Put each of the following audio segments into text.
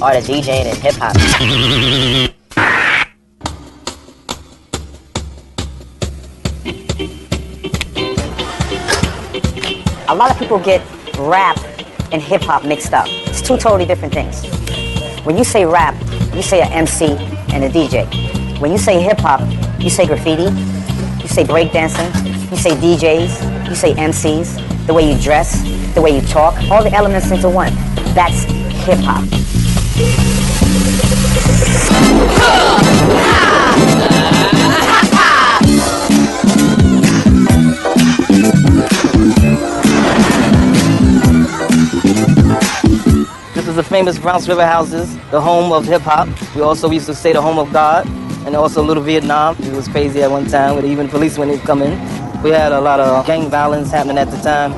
art of DJing and hip-hop. A lot of people get rap and hip-hop mixed up. It's two totally different things. When you say rap, you say an MC and a DJ. When you say hip-hop, you say graffiti, you say breakdancing, you say DJs, you say MCs, the way you dress, the way you talk, all the elements into one. That's hip-hop. This is the famous Bronx River Houses, the home of hip-hop. We also used to say the home of God, and also Little Vietnam. It was crazy at one time, with even police when they'd come in. We had a lot of gang violence happening at the time.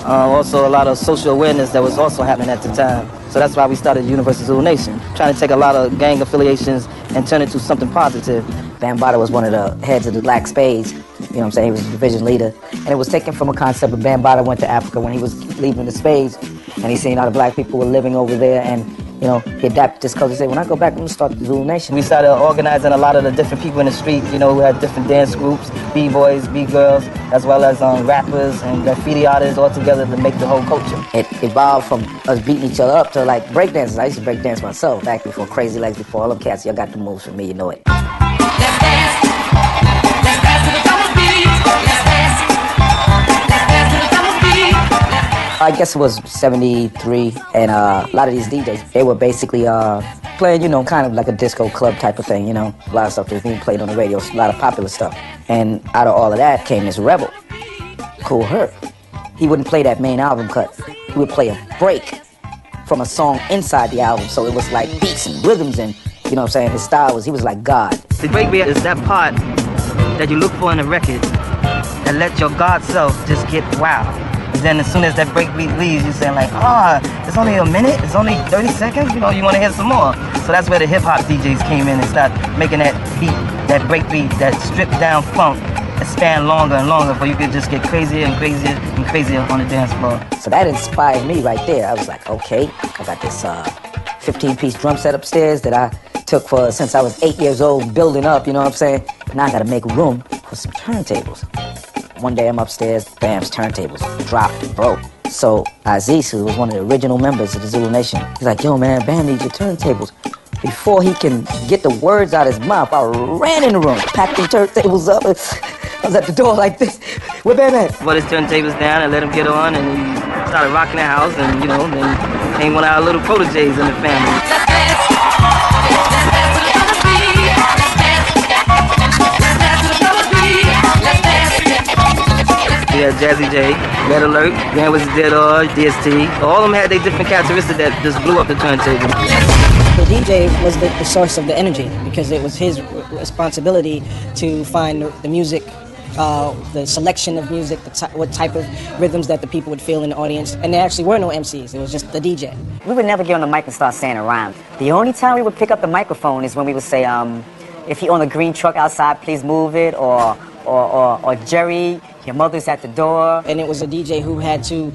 Also a lot of social awareness that was also happening at the time. So that's why we started Universal Zulu Nation, trying to take a lot of gang affiliations and turn it to something positive. Bambaataa was one of the heads of the Black Spades. You know what I'm saying? He was the division leader. And it was taken from a concept of Bambaataa went to Africa when he was leaving the Spades. And he seen how the black people were living over there. And, you know, he adapted this culture. He said, when I go back, I'm going to start the Zulu Nation. We started organizing a lot of the different people in the street. You know, we had different dance groups, B-boys, B-girls, as well as rappers and graffiti artists all together to make the whole culture. It evolved from us beating each other up to, like, breakdancers. I used to breakdance myself back before Crazy Legs, before all them cats. Y'all got the moves from me, you know it. Let's dance. Let's dance to the double beat. Let's dance. Let's dance to the double beat. I guess it was 73, and a lot of these DJs, they were basically playing, you know, kind of like a disco club type of thing, you know. A lot of stuff that was being played on the radio, a lot of popular stuff. And out of all of that came this rebel, Kool Herc. He wouldn't play that main album cut. He would play a break from a song inside the album, so it was like beats and rhythms and, you know what I'm saying, his style was, he was like God. The breakbeat is that part that you look for in a record that let your God self just get wild. And then as soon as that breakbeat leaves, you're saying like, it's only a minute, it's only 30 seconds, you know, you want to hear some more. So that's where the hip-hop DJs came in and started making that beat, that breakbeat, that stripped down funk, that span longer and longer, for you could just get crazier and crazier and crazier on the dance floor. So that inspired me right there. I was like, okay, I got this 15-piece drum set upstairs that I took for since I was 8 years old, building up, you know what I'm saying? Now I gotta make room for some turntables. One day I'm upstairs, Bam's turntables dropped and broke. So Aziz, who was one of the original members of the Zulu Nation, he's like, yo man, Bam needs your turntables. Before he can get the words out of his mouth, I ran in the room, packed the turntables up. I was at the door like this. Where Bam at? Put his turntables down and let him get on, and he started rocking the house, and you know, then came one of our little proteges in the family. We had Jazzy J, Red Alert, Grand Wizard Dead or DST. All of them had their different characteristics that just blew up the turntable. The DJ was the source of the energy because it was his responsibility to find the music, the selection of music, what type of rhythms that the people would feel in the audience. And there actually were no MCs, it was just the DJ. We would never get on the mic and start saying a rhyme. The only time we would pick up the microphone is when we would say, if you're on a green truck outside, please move it, or Jerry, your mother's at the door. And it was a DJ who had to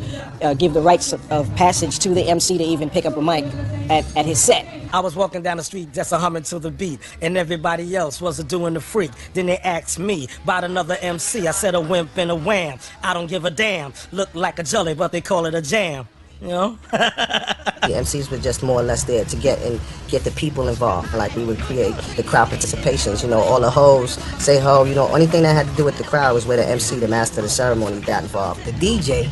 give the rights of passage to the MC to even pick up a mic at his set. I was walking down the street just humming to the beat, and everybody else was doing the freak. Then they asked me about another MC. I said a wimp and a wham. I don't give a damn. Look like a jelly, but they call it a jam. You know? The MCs were just more or less there to get the people involved. Like, we would create the crowd participations, you know, all the hoes, say ho, you know, anything that had to do with the crowd was where the MC, the master of the ceremony, got involved. The DJ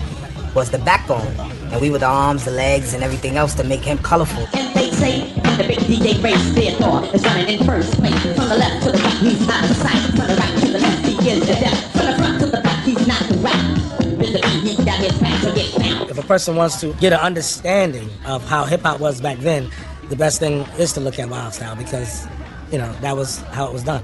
was the backbone, and we were the arms, the legs, and everything else to make him colorful. And they say the big DJ race, therefore, is running in first place. From the left to the right, he's not the side. From the right to the left, he is the death. From the front to the back, he's not the right. With the beat, he got his back to get down. If a person wants to get an understanding of how hip-hop was back then, the best thing is to look at Wild Style, because, you know, that was how it was done.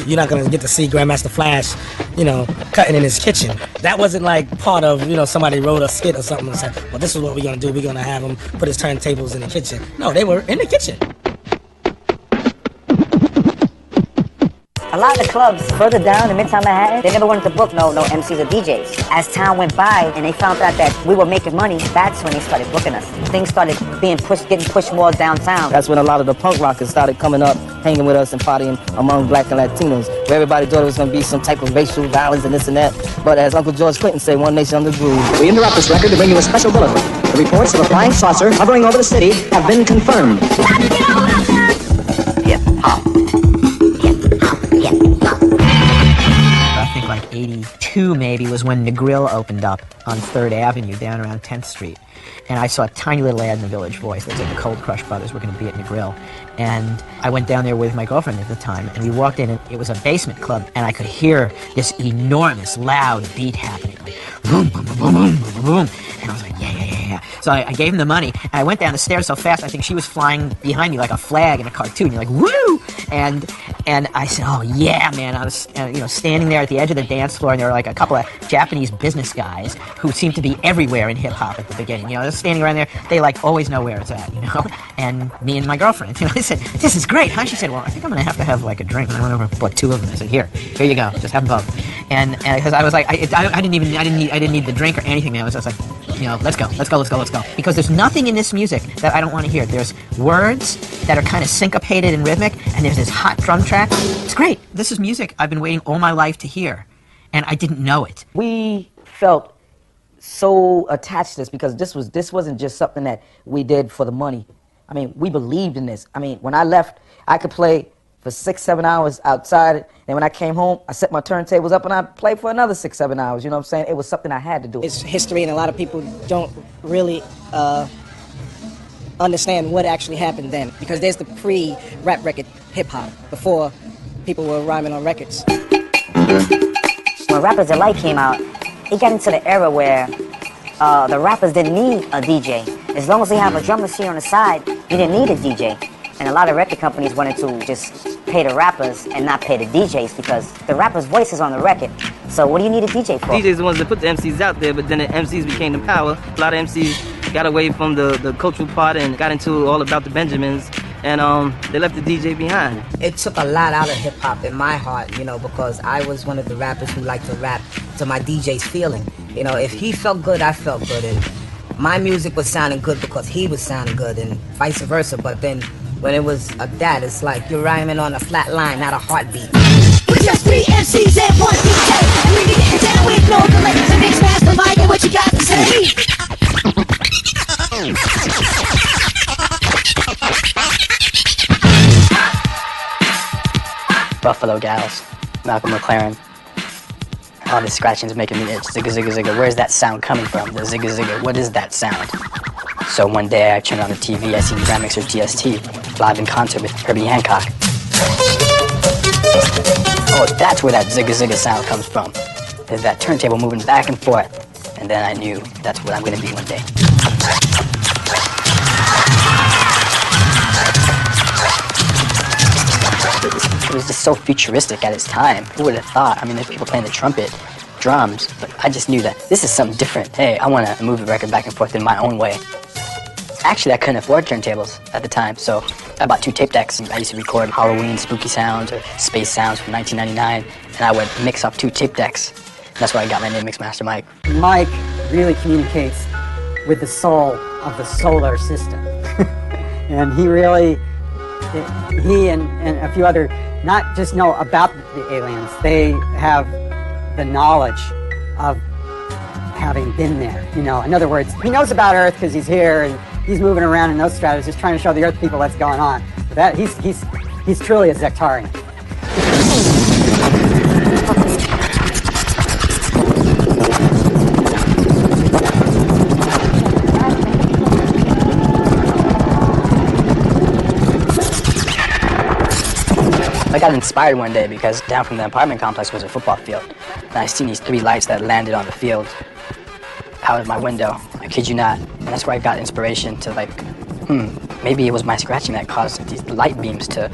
You're not gonna get to see Grandmaster Flash, you know, cutting in his kitchen. That wasn't like part of, you know, somebody wrote a skit or something and said, well, this is what we're gonna do. We're gonna have him put his turntables in the kitchen. No, they were in the kitchen. A lot of the clubs further down in Midtown Manhattan, they never wanted to book no MCs or DJs. As time went by and they found out that we were making money, that's when they started booking us. Things started being pushed, getting pushed more downtown. That's when a lot of the punk rockers started coming up, hanging with us and partying among black and Latinos, where everybody thought it was going to be some type of racial violence and this and that. But as Uncle George Clinton said, one nation under the groove. We interrupt this record to bring you a special bulletin. The reports of a flying saucer hovering over the city have been confirmed. I think like 82 maybe was when the Grill opened up on 3rd Avenue down around 10th Street. And I saw a tiny little ad in the Village Voice that said the Cold Crush Brothers were going to be at the Grill. And I went down there with my girlfriend at the time, and we walked in, and it was a basement club, and I could hear this enormous, loud beat happening, like boom, boom, boom, boom, boom, boom, boom. And I was like, yeah. So I gave him the money, and I went down the stairs so fast, I think she was flying behind me like a flag in a cartoon. You're like, woo! And I said, oh yeah, man. I was, standing there at the edge of the dance floor, and there were like a couple of Japanese business guys who seemed to be everywhere in hip hop at the beginning. Just standing around there, they like always know where it's at, And me and my girlfriend, I said, this is great, huh? She said, well, I think I'm gonna have to have like a drink. And I went over and bought 2 of them. I said, here you go, just have them both. And because I was like, I didn't need the drink or anything, man. I was just like, let's go. Because there's nothing in this music that I don't want to hear. There's words that are kind of syncopated and rhythmic, and there's this hot drum track. It's great. This is music I've been waiting all my life to hear, and I didn't know it. We felt so attached to this because this wasn't just something that we did for the money. I mean, we believed in this. I mean, when I left, I could play for 6-7 hours outside, and when I came home, I set my turntables up and I played for another 6-7 hours. You know what I'm saying? It was something I had to do. It's history, and a lot of people don't really understand what actually happened then, because there's the pre-rap record hip-hop, before people were rhyming on records. When Rappers Delight came out, it got into the era where the rappers didn't need a DJ. As long as they have a drum machine on the side, you didn't need a DJ. And a lot of record companies wanted to just pay the rappers and not pay the DJs because the rapper's voice is on the record. So what do you need a DJ for? DJs are the ones that put the MCs out there, but then the MCs became the power. A lot of MCs got away from the cultural part and got into all about the Benjamins, and they left the DJ behind. It took a lot out of hip-hop in my heart, because I was one of the rappers who liked to rap to my DJ's feeling. If he felt good, I felt good, and my music was sounding good because he was sounding good, and vice versa. But then when it was that, it's like you're rhyming on a flat line, not a heartbeat. We're just 3 MCs and 1 DJ, and we be getting down with no delays. And mix master Mike, and what you got to say? Buffalo Gals, Malcolm McLaren. All this scratching is making me itch. Zigga, zigga, zigga. Where's that sound coming from? The zigga, zigga. What is that sound? So one day I turned on the TV, I seen Grand Mixer TST live in concert with Herbie Hancock. Oh, that's where that zigga, zigga sound comes from. There's that turntable moving back and forth. And then I knew that's what I'm going to be one day. It was just so futuristic at its time. Who would have thought? I mean, there's people playing the trumpet, drums, but I just knew that this is something different. Hey, I want to move the record back and forth in my own way. Actually, I couldn't afford turntables at the time, so I bought 2 tape decks. I used to record Halloween spooky sounds or space sounds from 1999, and I would mix up 2 tape decks. That's where I got my name, Mixmaster Mike. Mike really communicates with the soul of the solar system. And he really, he and a few other, not just know about the aliens, they have the knowledge of having been there. In other words, he knows about Earth because he's here and he's moving around in those stratas, just trying to show the Earth people what's going on. But that he's truly a Zektarian. I got inspired one day because down from the apartment complex was a football field. And I seen these 3 lights that landed on the field out of my window. I kid you not. And that's where I got inspiration to maybe it was my scratching that caused these light beams to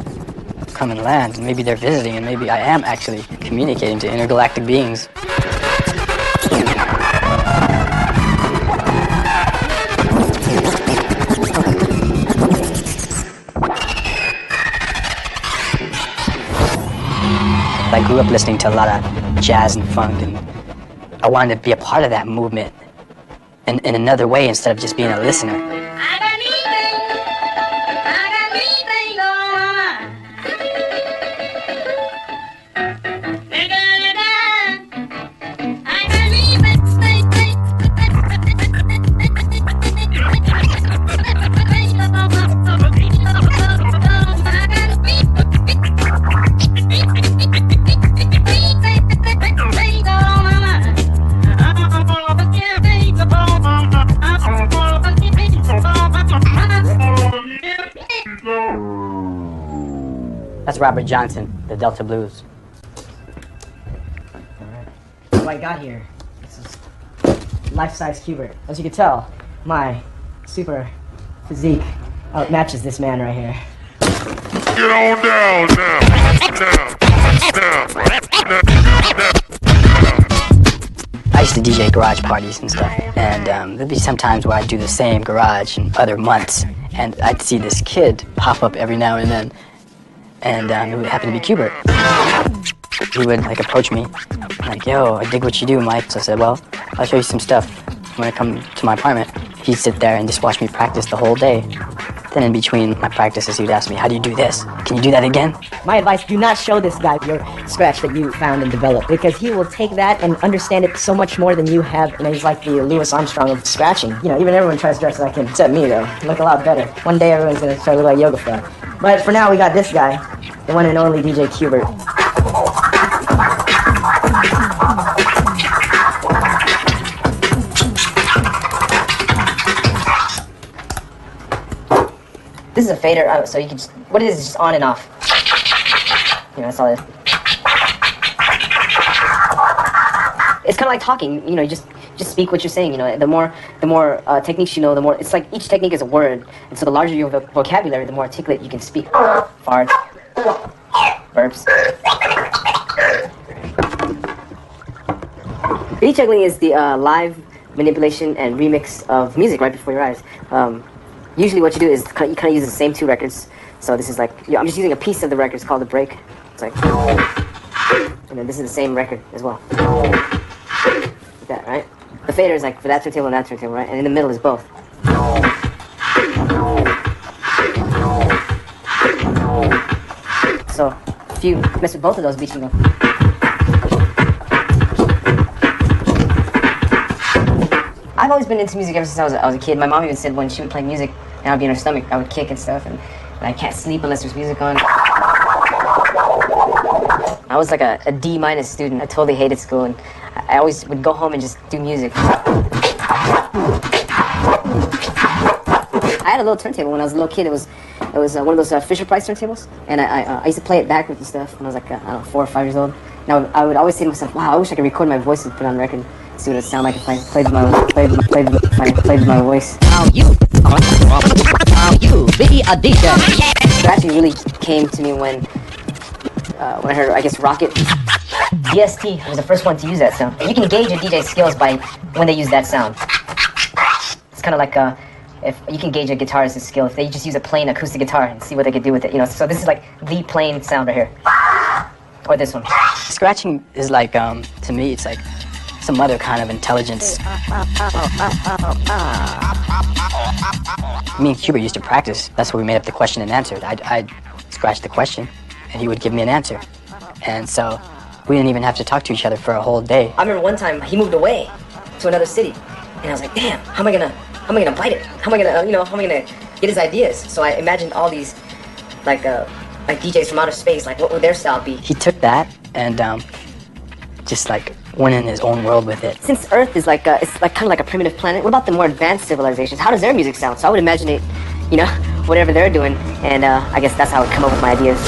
come and land. And maybe they're visiting, and maybe I am actually communicating to intergalactic beings. I grew up listening to a lot of jazz and funk, and I wanted to be a part of that movement in another way instead of just being a listener. That's Robert Johnson, the Delta Blues. What I got here, this is life-size Qbert. As you can tell, my super physique outmatches this man right here. Get on down now. I used to DJ garage parties and stuff, and there'd be some times where I'd do the same garage in other months, and I'd see this kid pop up every now and then, and it would happen to be Qbert. He would like approach me, like, yo, I dig what you do, Mike. So I said, well, I'll show you some stuff when I come to my apartment. He'd sit there and just watch me practice the whole day. Then in between my practices, he'd ask me, how do you do this? Can you do that again? My advice, do not show this guy your scratch that you found and developed, because he will take that and understand it so much more than you have. And he's like the Louis Armstrong of scratching. You know, even everyone tries to dress like him, except me though. I look a lot better. One day everyone's gonna try to look like Yoga Frog. But for now, we got this guy, the one and only DJ Qbert. This is a fader, so you can just, what it is just on and off. You know, that's all it is. It's kind of like talking, you know, just speak what you're saying, you know. The more techniques you know, the more, it's like each technique is a word. And so the larger your vocabulary, the more articulate you can speak. Farts, burps. Beat juggling is the live manipulation and remix of music right before your eyes. Usually what you do is you kind of use the same two records. So this is like, I'm just using a piece of the record. It's called the break. It's like, and then this is the same record as well. Like that, right? The fader is like for that turntable and that turntable, right? And in the middle is both. So if you mess with both of those beats, you go. I've always been into music ever since I was a kid. My mom even said when she would play music and I'd be in her stomach, I would kick and stuff, and I can't sleep unless there's music on. I was like a D- student. I totally hated school, and I always would go home and just do music. I had a little turntable when I was a little kid. It was one of those Fisher Price turntables, and I used to play it backwards and stuff when I was like, I don't know, 4 or 5 years old. Now I would always say to myself, wow, I wish I could record my voice and put it on record. See what it sound like if I played my voice. How you be a DJ? Scratching really came to me when I heard, I guess, Rocket. DST was the first one to use that sound. You can gauge a DJ's skills by when they use that sound. It's kind of like if you can gauge a guitarist's skill if they just use a plain acoustic guitar and see what they could do with it. You know, so this is like the plain sound right here, or this one. Scratching is like, to me, it's like some other kind of intelligence. Me and Qbert used to practice. That's where we made up the question and answer. I'd scratch the question, and he would give me an answer. And so we didn't even have to talk to each other for a whole day. I remember one time he moved away to another city, and I was like, damn, how am I gonna bite it? How am I gonna get his ideas? So I imagined all these, like DJs from outer space, like what would their style be? He took that and just like went in his own world with it. Since Earth is like it's like kind of like a primitive planet, what about the more advanced civilizations? How does their music sound? So I would imagine it, you know, whatever they're doing, and I guess that's how I would come up with my ideas.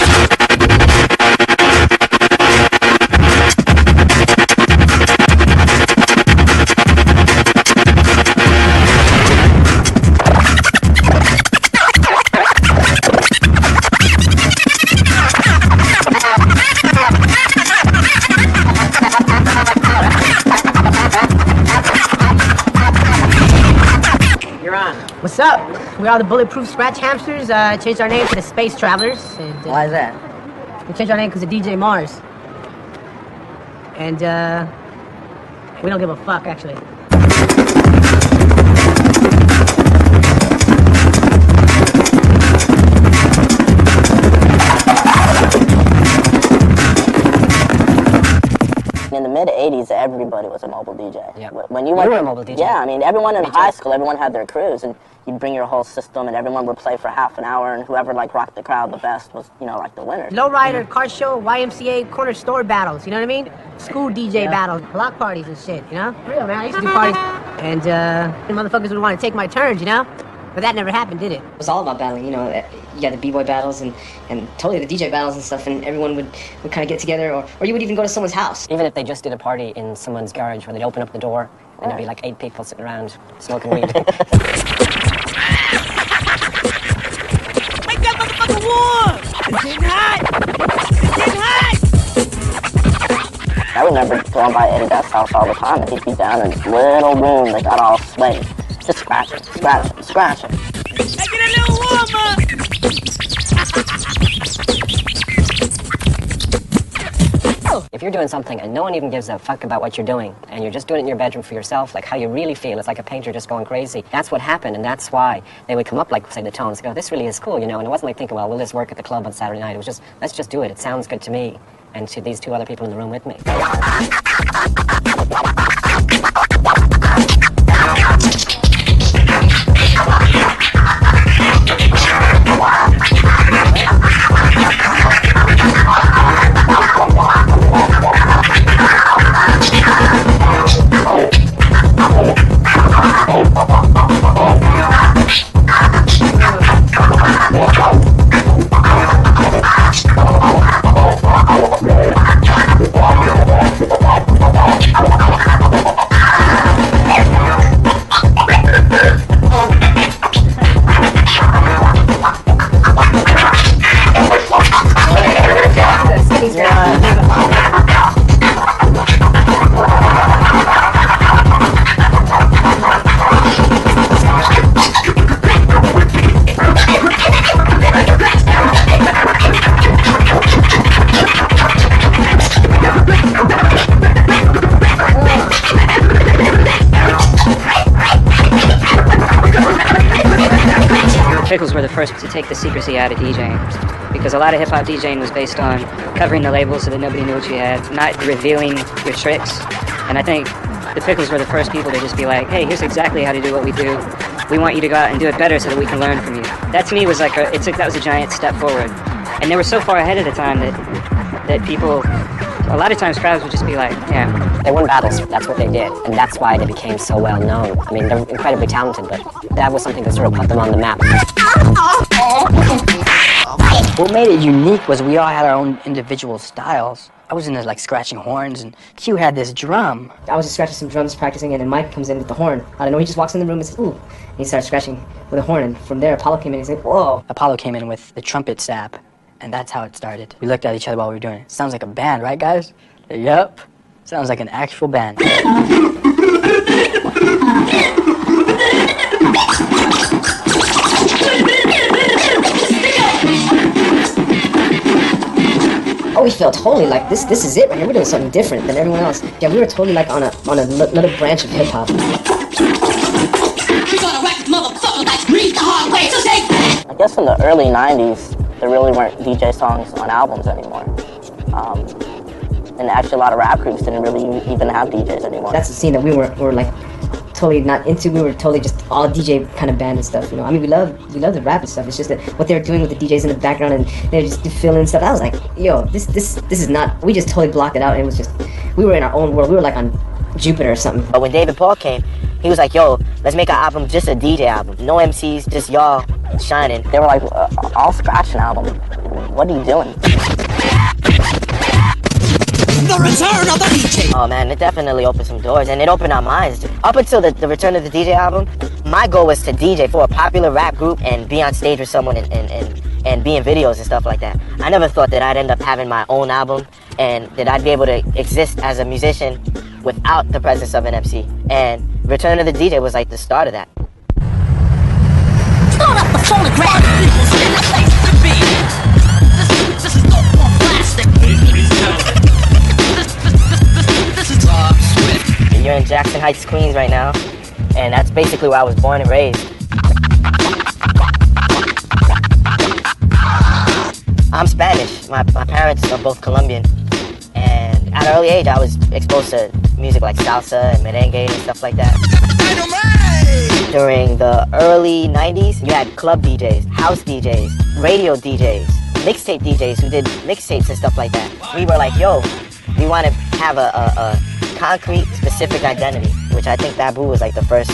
What's up? We are the Bulletproof Scratch Hamsters. Changed our name to the Space Travelers. And, why is that? We changed our name because of DJ Mars. And we don't give a fuck, actually. In the mid-'80s, everybody was a mobile DJ. Yeah. When you were went, a mobile DJ. Yeah, I mean, everyone in high school, everyone had their crews, and you'd bring your whole system, and everyone would play for half an hour, and whoever, like, rocked the crowd the best was, you know, like, the winner. Lowrider, car show, YMCA, corner store battles, you know what I mean? School DJ battles, block parties and shit, you know? For real, man, I used to do parties, and the motherfuckers would want to take my turns, you know? But that never happened, did it? It was all about battling, you know. You had the b-boy battles and totally the DJ battles and stuff, and everyone would kind of get together, or you would even go to someone's house. Even if they just did a party in someone's garage where they'd open up the door and there'd be like 8 people sitting around smoking weed. Make that motherfucker warm! It's getting hot! It's getting hot! I remember going by Eddie Duff's house all the time, and he'd be down in this little room that got all sweaty. Just scratching, scratching, scratching. Make it a little warmer! If you're doing something and no one even gives a fuck about what you're doing, and you're just doing it in your bedroom for yourself, like how you really feel, it's like a painter just going crazy. That's what happened, and that's why they would come up, like, say, the tones, go, this really is cool, you know, and it wasn't like thinking, well, will this work at the club on Saturday night? It was just, let's just do it. It sounds good to me, and to these 2 other people in the room with me. Pickles were the first to take the secrecy out of DJing, because a lot of hip-hop DJing was based on covering the label so that nobody knew what you had, not revealing your tricks. And I think the Pickles were the first people to just be like, hey, here's exactly how to do what we do. We want you to go out and do it better so that we can learn from you. That to me was like that was a giant step forward. And they were so far ahead of the time that people, a lot of times crowds would just be like, yeah. They won battles, that's what they did, and that's why they became so well known. I mean, they're incredibly talented, but that was something that sort of put them on the map. What made it unique was we all had our own individual styles. I was into like scratching horns, and Q had this drum. I was just scratching some drums, practicing, and then Mike comes in with the horn. I don't know, he just walks in the room and says, ooh, and he starts scratching with a horn, and from there Apollo came in and he said, whoa. Apollo came in with the trumpet sap, and that's how it started. We looked at each other while we were doing it. Sounds like a band, right guys? Yep. Sounds like an actual band. Oh, we felt totally like this is it right here. We're doing something different than everyone else. Yeah, we were totally like on another branch of hip hop. I guess in the early 90s, there really weren't DJ songs on albums anymore. And actually a lot of rap groups didn't really even have DJs anymore. That's the scene that we were like totally not into. We were totally just all DJ kind of band and stuff, you know. I mean, we love the rap and stuff. It's just that what they were doing with the DJs in the background and they're just filling stuff. I was like, yo, this is not. We just totally blocked it out. And it was just, we were in our own world. We were like on Jupiter or something. But when David Paul came, he was like, yo, let's make an album, just a DJ album. No MCs, just y'all shining. They were like, all scratching album. What are you doing? The return of the DJ. Oh man, it definitely opened some doors, and it opened our minds. Up until the return of the DJ album, my goal was to DJ for a popular rap group and be on stage with someone and be in videos and stuff like that. I never thought that I'd end up having my own album and that I'd be able to exist as a musician without the presence of an MC. And Return of the DJ was like the start of that. Start up the phonograph. This is no more plastic. Jackson Heights, Queens right now, and that's basically where I was born and raised. I'm Spanish. My parents are both Colombian, and at an early age I was exposed to music like salsa and merengue and stuff like that. During the early 90s, you had club DJs, house DJs, radio DJs, mixtape DJs who did mixtapes and stuff like that. We were like, yo, we want to have a concrete, specific identity, which I think Babu was like the first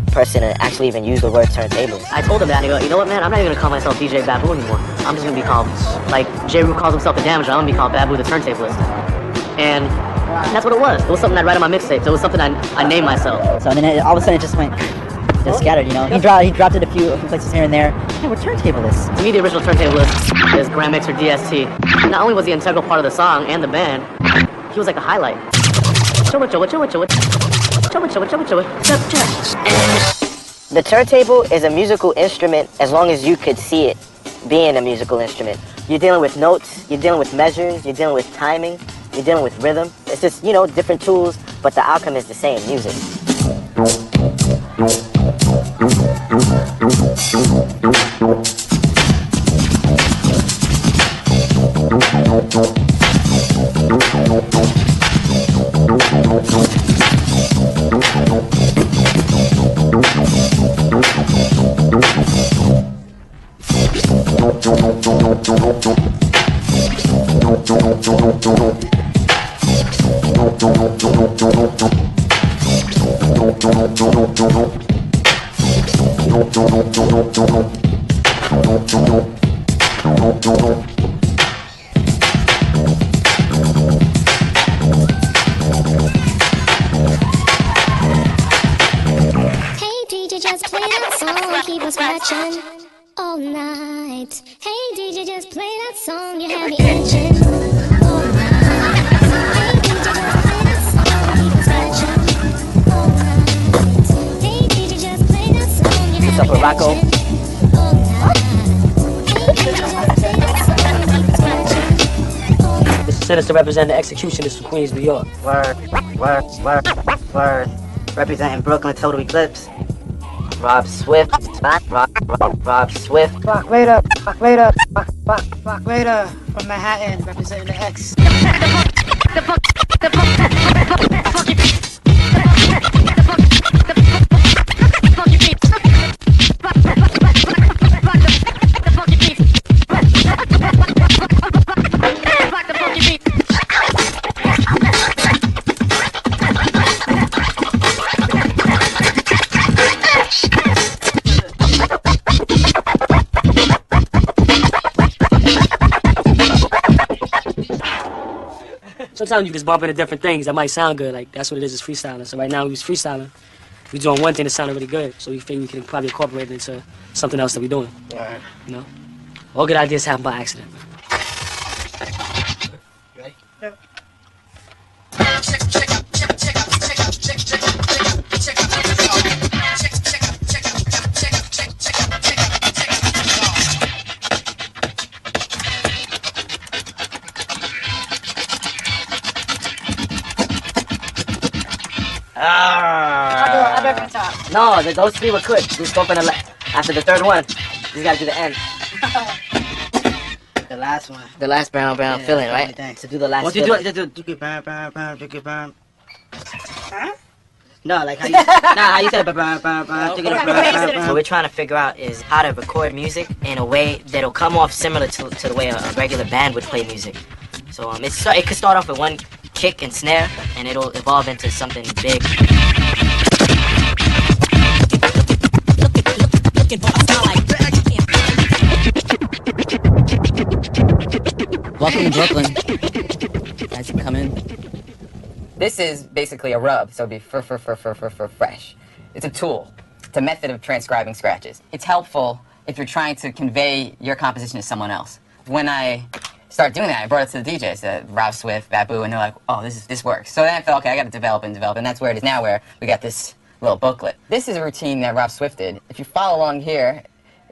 person to actually even use the word turntable. I told him that, and he goes, you know what, man, I'm not even gonna call myself DJ Babu anymore. I'm just gonna be called, like J. Rue calls himself the Damager, I'm gonna be called Babu the Turntablist. And that's what it was. It was something I'd write on my mixtape, so it was something I named myself. So then all of a sudden it just went, just scattered, you know. He dropped it a few places here and there. Hey, we're turntablists. To me, the original turntablist is Grand Mixer DST. Not only was he an integral part of the song and the band, he was like a highlight. The turntable is a musical instrument as long as you could see it being a musical instrument. You're dealing with notes, you're dealing with measures, you're dealing with timing, you're dealing with rhythm. It's just, you know, different tools, but the outcome is the same, music. Scratching all night. Hey DJ, just play that song. You have me itching all night. Hey DJ, just play that song. Keep on scratching all night. Hey DJ, just play that song. You have me itching all night. Hey DJ, just play that song. Keep on scratching all night. This is sent us to represent the executionist from Queens, New York. Word. Representing Brooklyn Total Eclipse. Rob Swift. Rob Swift. Later from Manhattan, representing the X. Sometimes you just bump into different things that might sound good. Like, that's what it is freestyling. So right now we was freestyling. We doing one thing that sounded really good. So we think we can probably incorporate it into something else that we're doing. Right. You know? All good ideas happen by accident. Ready? Yep. I'll do it from the top. No, those three were good. Just go from the after the third one. You gotta do the end. The last one. The last brown filling, right? To do the last. What you do? No, like how you said. What we're trying to figure out is how to record music in a way that'll come off similar to the way a regular band would play music. So it could start off with one kick and snare, and it'll evolve into something big. Welcome to Brooklyn. As you come in. This is basically a rub, so it'd be fresh. It's a tool. It's a method of transcribing scratches. It's helpful if you're trying to convey your composition to someone else. When I started doing that, I brought it to the DJs, Rob Swift, Babu, and they're like, oh, this works. So then I felt, okay, I got to develop, and that's where it is now, where we got this little booklet. This is a routine that Rob Swift did. If you follow along here,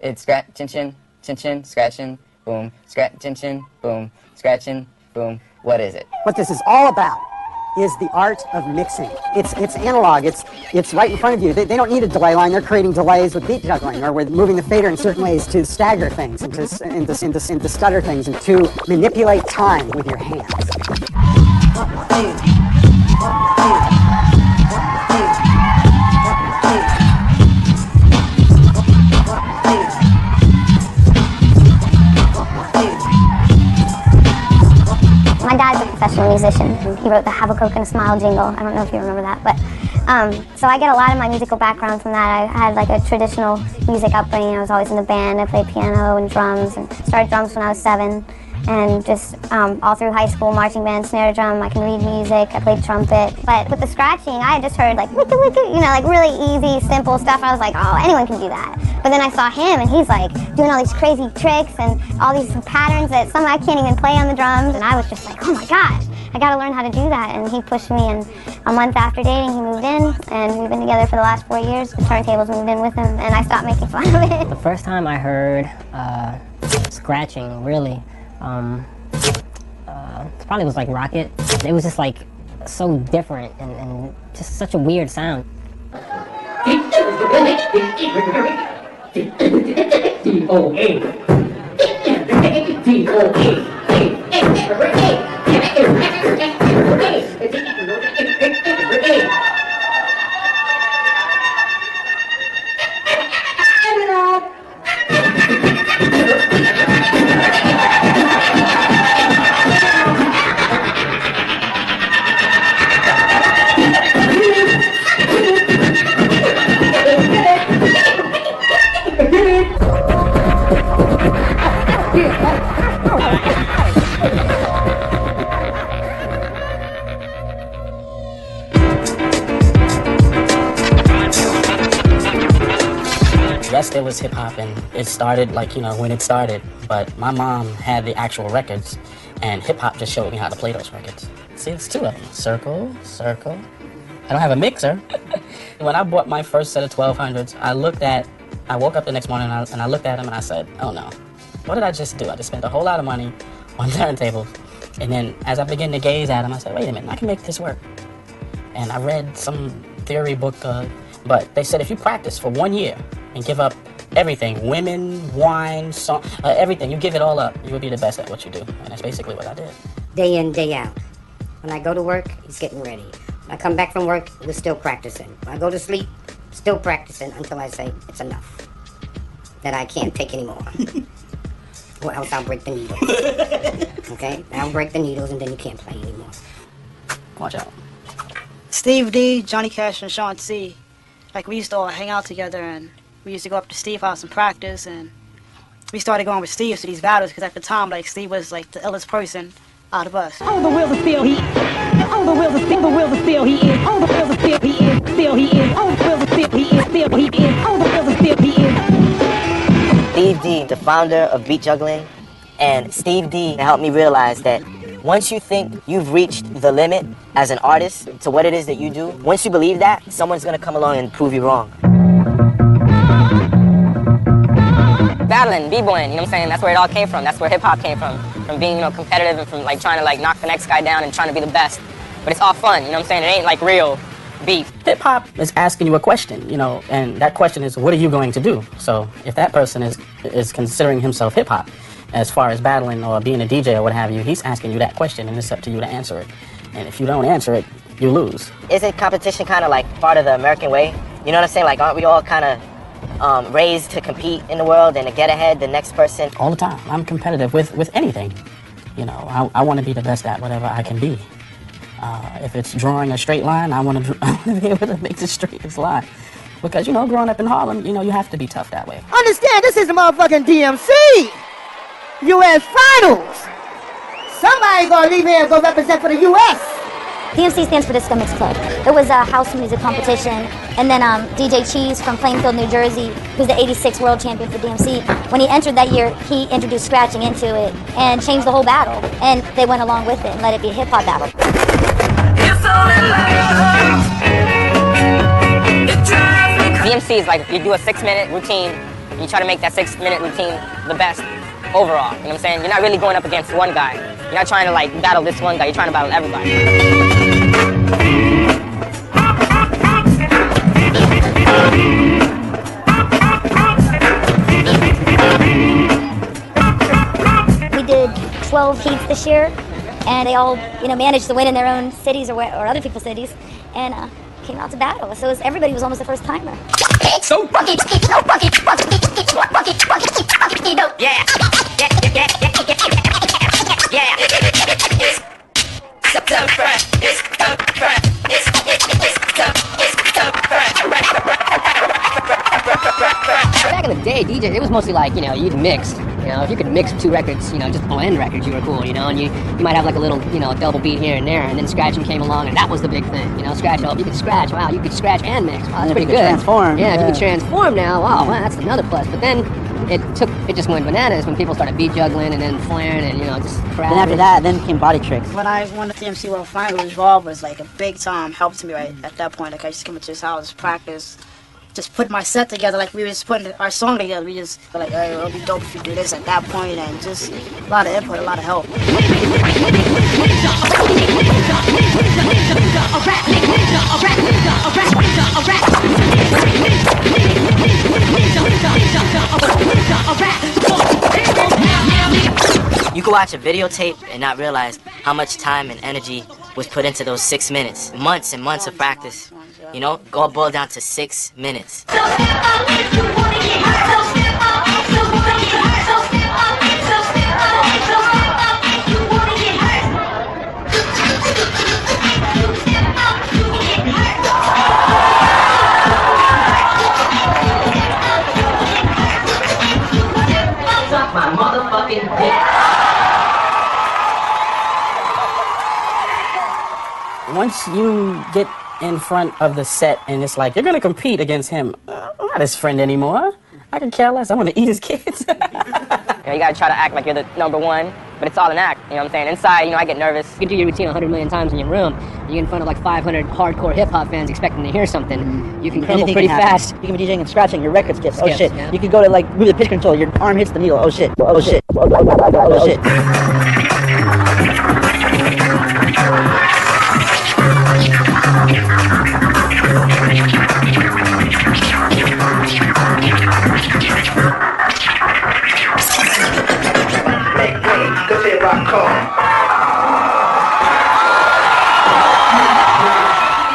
it's scratch, chin, chin, chin, chin, scratching, boom, scratch, chin, chin, boom, scratching, boom. What is it? What this is all about is the art of mixing. It's analog. It's right in front of you. They don't need a delay line. They're creating delays with beat juggling or with moving the fader in certain ways to stagger things and to stutter things and to manipulate time with your hands. My dad's a professional musician. He wrote the Have a Coke and a Smile jingle. I don't know if you remember that, but so I get a lot of my musical background from that. I had like a traditional music upbringing. I was always in the band. I played piano and drums, and started drums when I was 7. And just all through high school, marching band, snare drum, I can read music, I played trumpet. But with the scratching, I had just heard like, wicka, wicka, you know, like really easy, simple stuff. I was like, oh, anyone can do that. But then I saw him, and he's like doing all these crazy tricks and all these patterns that some I can't even play on the drums. And I was just like, oh my God, I gotta learn how to do that. And he pushed me, and a month after dating, he moved in, and we've been together for the last 4 years. The turntables moved in with him, and I stopped making fun of it. The first time I heard scratching, really, it probably was like Rocket. It was just like so different and just such a weird sound. Yes, there was hip-hop, and it started like, you know, when it started, but my mom had the actual records, and hip-hop just showed me how to play those records. See, it's 2 of them. Circle, circle. I don't have a mixer. When I bought my first set of 1200s, I woke up the next morning and I looked at them and I said, oh no, what did I just do? I just spent a whole lot of money on turntables. And then as I began to gaze at them, I said, wait a minute, I can make this work. And I read some theory book, but they said if you practice for 1 year and give up everything, women, wine, song, everything, you give it all up, you will be the best at what you do. And that's basically what I did. Day in, day out. When I go to work, he's getting ready. When I come back from work, we're still practicing. When I go to sleep, still practicing until I say it's enough. That I can't take anymore. Or else I'll break the needles. Okay? I'll break the needles and then you can't play anymore. Watch out. Steve D, Johnny Cash, and Sean C. Like, we used to all hang out together, and we used to go up to Steve's house and practice, and we started going with Steve to these battles, because at the time, like, Steve was, like, the illest person out of us. Oh, the wheels are still he. Oh, the wheels are still, the wheels are still he is. Oh, the wheels are still he is. Still he is. Oh, the wheels are still he is. Still he is. Oh, the wheels are still he is. Steve D, the founder of beat juggling, and Steve D helped me realize that once you think you've reached the limit as an artist to what it is that you do, once you believe that, someone's gonna come along and prove you wrong. Battling, b-boying, you know what I'm saying? That's where it all came from. That's where hip-hop came from being, you know, competitive and from, like, trying to, like, knock the next guy down and trying to be the best. But it's all fun, you know what I'm saying? It ain't, like, real beef. Hip-hop is asking you a question, you know, and that question is, what are you going to do? So if that person is considering himself hip-hop, as far as battling or being a DJ or what have you, he's asking you that question, and it's up to you to answer it. And if you don't answer it, you lose. Isn't competition kind of like part of the American way? You know what I'm saying? Like, aren't we all kind of raised to compete in the world and to get ahead the next person? All the time. I'm competitive with anything. You know, I want to be the best at whatever I can be. If it's drawing a straight line, I want to be able to make the straightest line. Because, you know, growing up in Harlem, you know, you have to be tough that way. Understand, this is the motherfucking DMC! U.S. Finals! Somebody's gonna leave here and go represent for the U.S. DMC stands for Disco Mix Club. It was a house music competition, and then DJ Cheese from Plainfield, New Jersey, who's the '86 world champion for DMC, when he entered that year, he introduced scratching into it and changed the whole battle. And they went along with it and let it be a hip-hop battle. DMC is like, you do a 6-minute routine, and you try to make that 6-minute routine the best overall, you know what I'm saying? You're not really going up against one guy. You're not trying to, like, battle this one guy, you're trying to battle everybody. We did 12 heats this year, and they all, managed to win in their own cities or other people's cities, and came out to battle. So everybody was almost a first timer. So Back in the day, DJ, it was mostly like, you'd mixed. If you could mix two records, just blend records, you were cool, and you might have like a little, double beat here and there, and then scratching came along, and that was the big thing, scratch, you could scratch, wow, you could scratch and mix, wow, that's pretty good. Transform. Yeah, if you could transform now, wow, that's another plus, but then it just went bananas when people started beat juggling and then flaring and, just crap. Then after that, then came body tricks. When I won the DMC World Finals, Rob was like a big time help to me right at that point. Like I just come into his house, practice, just put my set together, like we were just putting our song together. We just were like, hey, it'll be dope if you do this at that point, and just a lot of input, a lot of help. You can watch a videotape and not realize how much time and energy was put into those 6 minutes. Months and months of practice. All boiled down to 6 minutes. Suck my motherfucking dick. Once you get in front of the set and it's like, you're going to compete against him, I'm not his friend anymore. I can care less. I want to eat his kids. You got to try to act like you're the number one, but it's all an act, you know what I'm saying? Inside, I get nervous. You can do your routine 100 million times in your room. You get in front of like 500 hardcore hip-hop fans expecting to hear something. You can crumble Anything pretty can happen. fast. You can be DJing and scratching, your record skips. Oh Skips, shit. yeah. You could go to like move the pitch control, your arm hits the needle. Oh shit. Oh shit. Oh shit.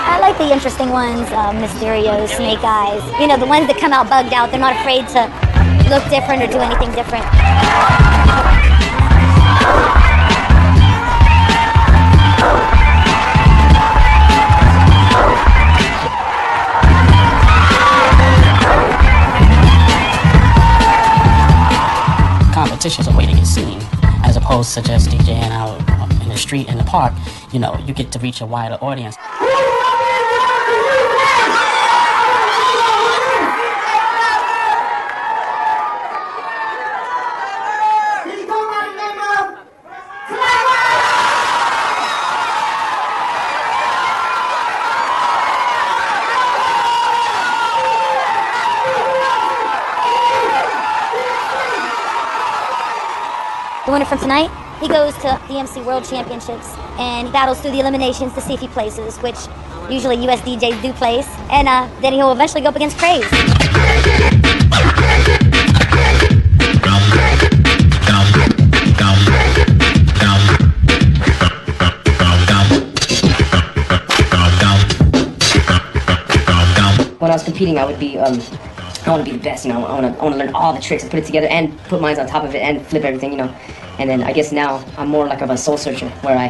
I like the interesting ones, Mysterio, Snake Eyes. The ones that come out bugged out. They're not afraid to look different or do anything different. Competition's a way to get seen, as opposed to just DJing out in the street, in the park. You get to reach a wider audience. The winner from tonight, he goes to DMC World Championships and he battles through the eliminations to see if he places, which usually US DJs do place, and then he'll eventually go up against Craze. When I was competing, I would be, I want to be the best, I want to learn all the tricks and put it together and put mine on top of it and flip everything, And then I guess now I'm more like of a soul searcher where I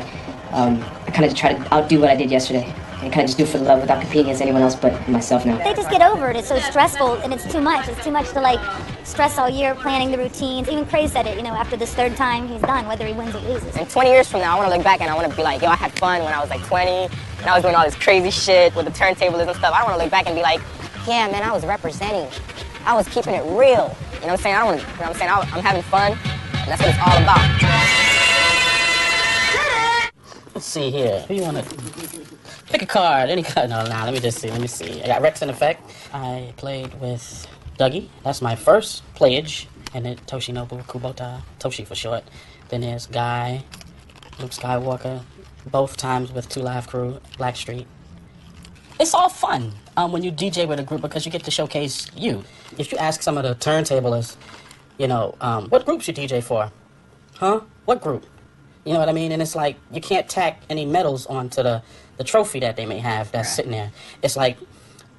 kind of try to outdo what I did yesterday and kind of just do it for the love without competing against anyone else but myself now. They just get over it. It's so stressful and it's too much. It's too much to stress all year planning the routines. Even Craze said it, after this third time he's done, whether he wins or loses. And 20 years from now, I want to look back and I want to be like, yo, I had fun when I was 20 and I was doing all this crazy shit with the turntables and stuff. I don't want to look back and be like, yeah, man, I was representing. I was keeping it real. You know what I'm saying? I don't want to, you know what I'm saying? I'm having fun, and that's what it's all about. Let's see here. Who you want to... Pick a card, any card. No, let me see. I got Rex in effect. I played with Dougie. That's my first playage. And then Toshinobu Kubota, Toshi for short. Then there's Guy, Luke Skywalker, both times with 2 Live Crew, Blackstreet. it's all fun when you DJ with a group because you get to showcase you. If you ask some of the turntablists, you know, what groups you DJ for? Huh? What group? You know what I mean? And it's like, you can't tack any medals onto the trophy that they may have that's sitting there. It's like,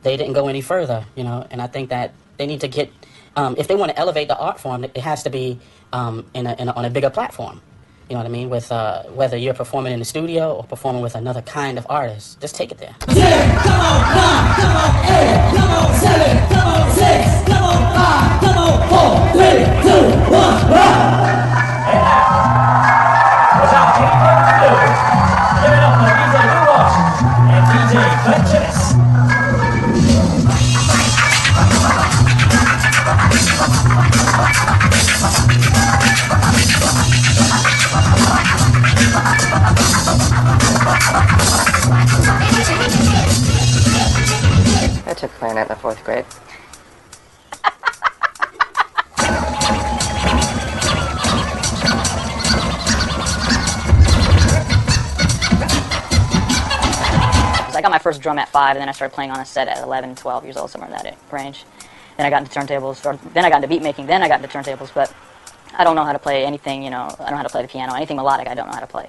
they didn't go any further, you know, and I think that they need to get, if they want to elevate the art form, it has to be on a bigger platform. You know what I mean? With whether you're performing in the studio or performing with another kind of artist, just take it there. 10, come on, 9, come on, 8, come on, 7, come on, 6, come on, 5, come on, 4, 3, 2, 1, rock! Without any further ado, give it up for DJ Nuwash and DJ Bunches. I took clarinet in the 4th grade. I got my first drum at 5, and then I started playing on a set at 11, 12 years old, somewhere in that range. Then I got into turntables, then I got into beat making, then I got into turntables, but I don't know how to play anything, you know, I don't know how to play the piano, anything melodic I don't know how to play.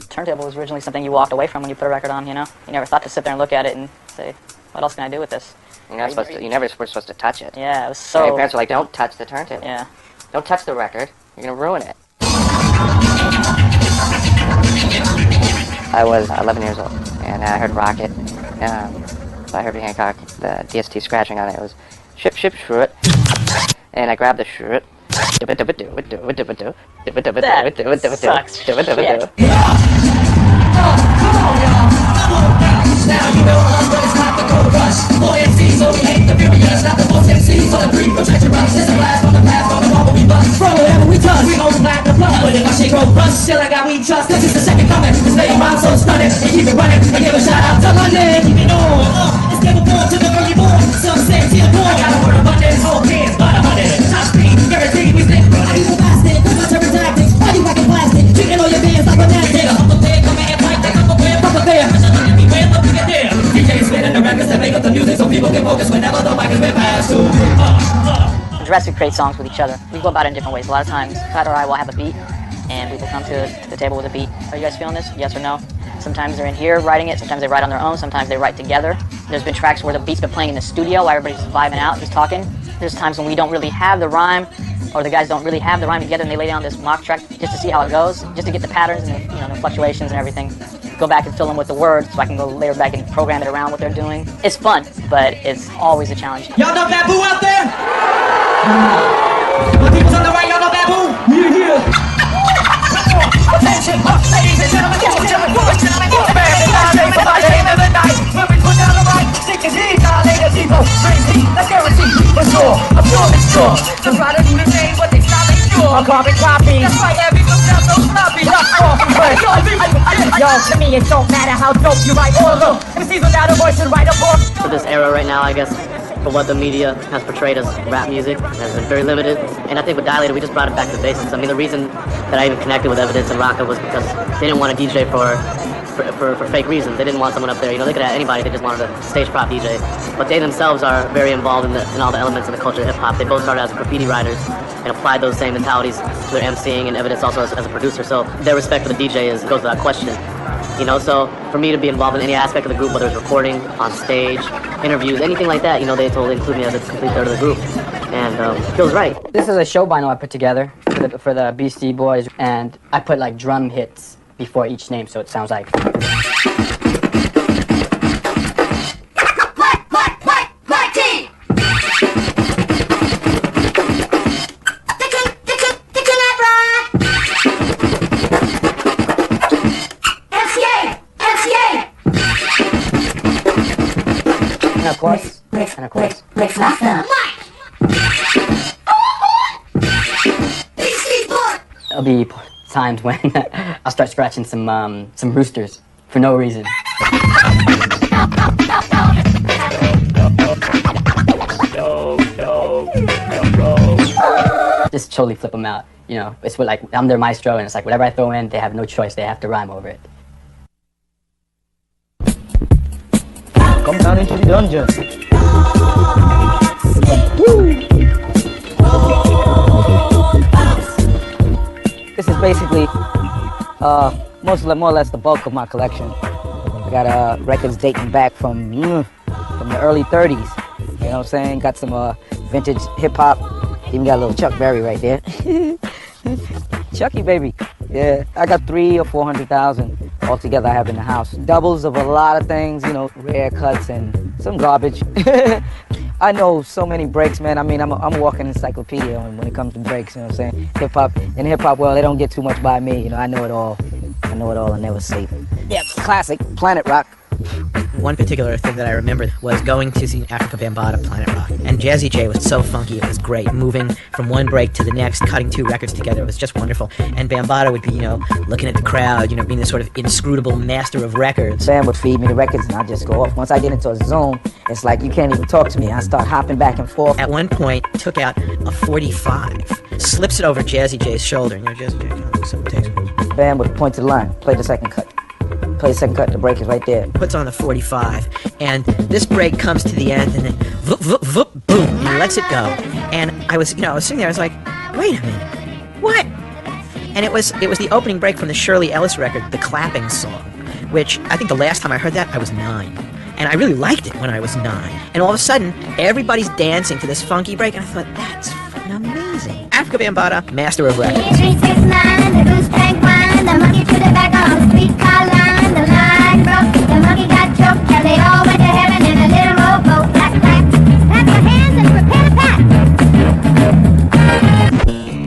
Turntable was originally something you walked away from when you put a record on, you know? You never thought to sit there and look at it and say, what else can I do with this? You're not supposed to, you never were supposed to touch it. Yeah, it was so... And your parents were like, don't touch the turntable. Yeah. Don't touch the record. You're going to ruin it. I was 11 years old, and I heard Rocket by Herbie Hancock, the DST scratching on it. It was ship, ship, shroot. And I grabbed the shroot. That sucks shit. Now you know us, but it's not the gold rush. More MCs, so we hate the furious. Not the most MCs, so the breed protect your us. It's a blast from the past, from the moment we bust. From whatever we touch, we hold the black the blood. But if my shit go bust, still I got we trust. This is the second coming. This lady rhyme so stunning. And keep it running. And give a shout out to London. Keep it on. It's never born to the early born. Some say till born. Got a word abundance, whole hands, but 100. Top speed, guaranteed we stick running. You a bastard, cause my turn tactics. Why you rockin' plastic? Treating all your bands like a nasty. Up up there, come and fight. They up up there, pop up there. DJs spinning the records that make up the music so people can focus whenever the mic has been passed to. The rest we create songs with each other. We go about it in different ways. A lot of times, Cut or I will have a beat, and we will come to the table with a beat. Are you guys feeling this? Yes or no? Sometimes they're in here writing it, sometimes they write on their own, sometimes they write together. There's been tracks where the beat's been playing in the studio while everybody's just vibing out, just talking. There's times when we don't really have the rhyme, or the guys don't really have the rhyme together, and they lay down this mock track just to see how it goes, just to get the patterns and the fluctuations and everything. Go back and fill them with the words so I can go later back and program it around what they're doing. It's fun, but it's always a challenge. Y'all know Babu out there? My people's on the right, y'all know Babu? Yeah. Attention, ladies and gentlemen, gentlemen, my name of the night. When we put down the mic, stick your G's, later people. Crazy, that's guaranteed, for sure. I'm sure it's sure. Just write a new name, but they stop it sure. A carbon copy. That's right, every book sounds so sloppy. Yo, to me it don't matter how dope you write or look. MCs without a voice should write a book. For this era right now, I guess, for what the media has portrayed as rap music has been very limited. And I think with Dilated, we just brought it back to basics. I mean, the reason that I even connected with Evidence and Rocka was because they didn't want to DJ for fake reasons. They didn't want someone up there, you know, they could have anybody, they just wanted a stage prop DJ. But they themselves are very involved in all the elements of the culture of hip-hop. They both started as graffiti writers and applied those same mentalities to their MCing, and Evidence also as a producer. So their respect for the DJ goes without question. You know, so for me to be involved in any aspect of the group, whether it's recording, on stage, interviews, anything like that, you know, they totally include me as a complete third of the group. And it feels right. This is a show vinyl I put together for the Beastie Boys, and I put like drum hits before each name, so it sounds like... And of course, there'll be times when I'll start scratching some roosters for no reason. just totally flip them out. You know, it's like I'm their maestro, and it's like whatever I throw in, they have no choice. They have to rhyme over it. Come down into the dungeon. This is basically more or less the bulk of my collection. I got records dating back from the early 30s. You know what I'm saying? Got some vintage hip hop. Even got a little Chuck Berry right there. Chucky baby. Yeah, I got 300,000 or 400,000 altogether I have in the house. Doubles of a lot of things, you know, rare cuts and some garbage. I know so many breaks, man. I mean, I'm a walking encyclopedia when it comes to breaks, you know what I'm saying? Hip-hop, in the hip-hop world, they don't get too much by me, you know, I know it all. I know it all and never sleep. Yeah, classic, Planet Rock. One particular thing that I remember was going to see Africa Bambaataa, Planet Rock. And Jazzy J was so funky, it was great. Moving from one break to the next, cutting two records together, it was just wonderful. And Bambaataa would be, you know, looking at the crowd, you know, being this sort of inscrutable master of records. Bam would feed me the records and I'd just go off. Once I get into a zone, it's like you can't even talk to me. I start hopping back and forth. At one point, took out a 45, slips it over Jazzy J's shoulder. You know, Jazzy J, someone takes it. Bam would point to the line, play the second cut. Play the second cut, the break is right there. Puts on the 45, and this break comes to the end, and then voop, voop, voop, boom, and he lets it go. And I was sitting there, I was like, wait a minute, what? And it was the opening break from the Shirley Ellis record, The Clapping Song, which I think the last time I heard that, I was 9. And I really liked it when I was 9. And all of a sudden, everybody's dancing to this funky break, and I thought, that's fucking amazing. Africa Bambaataa, master of records. 3, 6, 9, the goose drank wine, the monkey put it back on the streetcar line, the line broke, the monkey got choked, and they all went to heaven in a little rowboat. Clap, clap, clap your hands and prepare to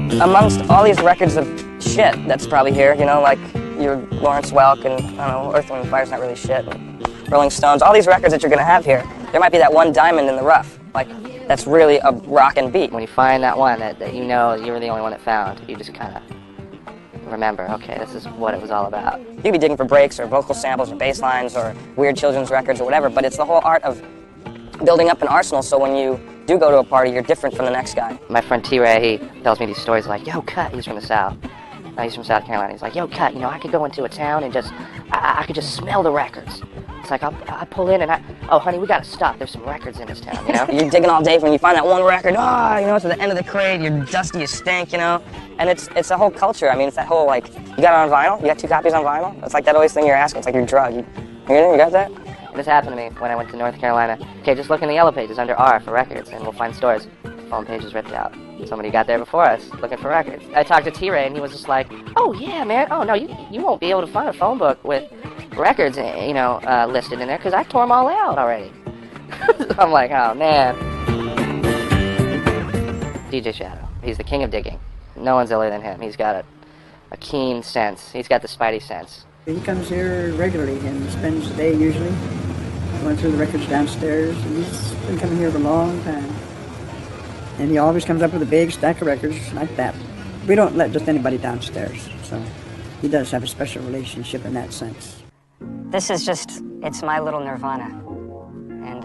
pat. Amongst all these records of shit that's probably here, you know, like your Lawrence Welk and, I don't know, Earth, Wind & Fire's not really shit, and Rolling Stones, all these records that you're gonna have here, there might be that one diamond in the rough, like, that's really a rockin' beat. When you find that one that you know you were the only one that found, you just kind of remember, okay, this is what it was all about. You could be digging for breaks or vocal samples or bass lines or weird children's records or whatever, but it's the whole art of building up an arsenal so when you do go to a party, you're different from the next guy. My friend T-Ray, he tells me these stories like, yo, Cut, he's from the South. He's from South Carolina. He's like, yo, Cut, you know, I could go into a town and just, I could just smell the records. It's like, I pull in and oh, honey, we gotta stop. There's some records in this town, you know? You're digging all day when you find that one record, you know, it's at the end of the crate, you're dusty, you stink, you know? And it's a whole culture. I mean, it's that whole, like, you got it on vinyl? You got 2 copies on vinyl? It's like that always thing you're asking. It's like your drug. You got that? This happened to me when I went to North Carolina. Okay, just look in the yellow pages under R for records, and we'll find stores. Phone page is ripped out. Somebody got there before us, looking for records. I talked to T-Ray, and he was just like, oh, yeah, man. Oh, no, you won't be able to find a phone book with records, you know, listed in there, because I tore them all out already. I'm like, oh, man. DJ Shadow. He's the king of digging. No one's iller than him. He's got a keen sense. He's got the spidey sense. He comes here regularly and spends the day usually going through the records downstairs. And he's been coming here for a long time. And he always comes up with a big stack of records like that. We don't let just anybody downstairs, so he does have a special relationship in that sense. This is just, it's my little nirvana. And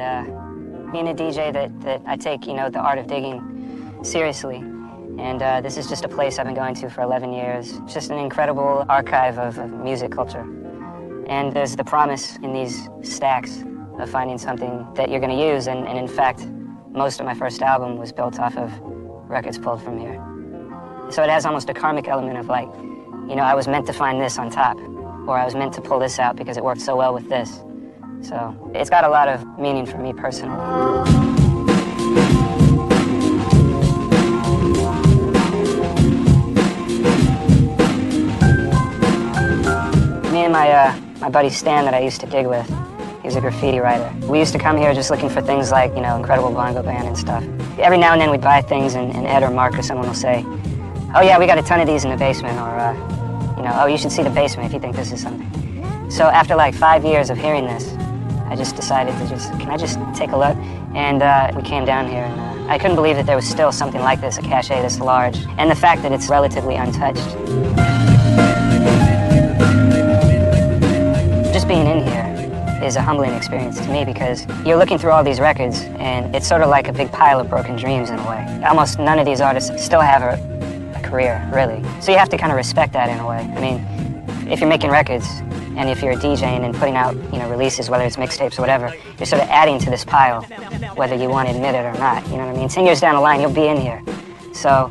being a DJ that I take, you know, the art of digging seriously. And this is just a place I've been going to for 11 years. It's just an incredible archive of music culture. And there's the promise in these stacks of finding something that you're going to use. And in fact, most of my first album was built off of records pulled from here. So it has almost a karmic element of like, you know, I was meant to find this on top, or I was meant to pull this out because it worked so well with this. So it's got a lot of meaning for me personally. Me and my buddy Stan that I used to dig with, he was a graffiti writer. We used to come here just looking for things like, you know, Incredible Bongo Band and stuff. Every now and then we'd buy things and Ed or Mark or someone will say, oh yeah, we got a ton of these in the basement, or, you know, oh, you should see the basement if you think this is something. So after like 5 years of hearing this, I just decided to can I just take a look? And we came down here and I couldn't believe that there was still something like this, a cache this large, and the fact that it's relatively untouched. Just being in here is a humbling experience to me because you're looking through all these records and it's sort of like a big pile of broken dreams in a way. Almost none of these artists still have career, really. So you have to kind of respect that in a way. I mean, if you're making records, and if you're a DJ and putting out, you know, releases, whether it's mixtapes or whatever, you're sort of adding to this pile, whether you want to admit it or not. You know what I mean? 10 years down the line, you'll be in here. So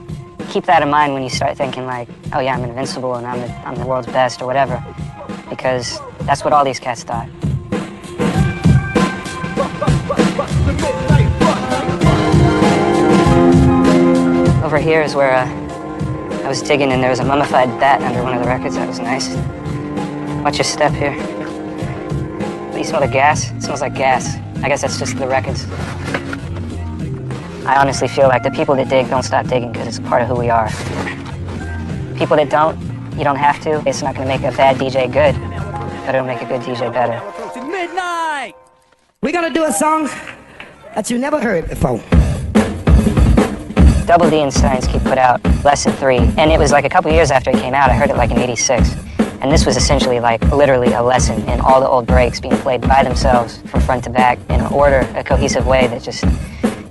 keep that in mind when you start thinking like, oh yeah, I'm invincible and I'm the world's best or whatever, because that's what all these cats thought. Over here is where I was digging and there was a mummified bat under one of the records. That was nice. Watch your step here. What, you smell the gas? It smells like gas. I guess that's just the records. I honestly feel like the people that dig don't stop digging because it's a part of who we are. People that don't, you don't have to. It's not going to make a bad DJ good, but it'll make a good DJ better. Midnight! We're gonna do a song that you never heard before. Double D and Steinsky put out Lesson 3, and it was like a couple years after it came out. I heard it like in '86. And this was essentially like literally a lesson in all the old breaks being played by themselves from front to back in order, a cohesive way that just,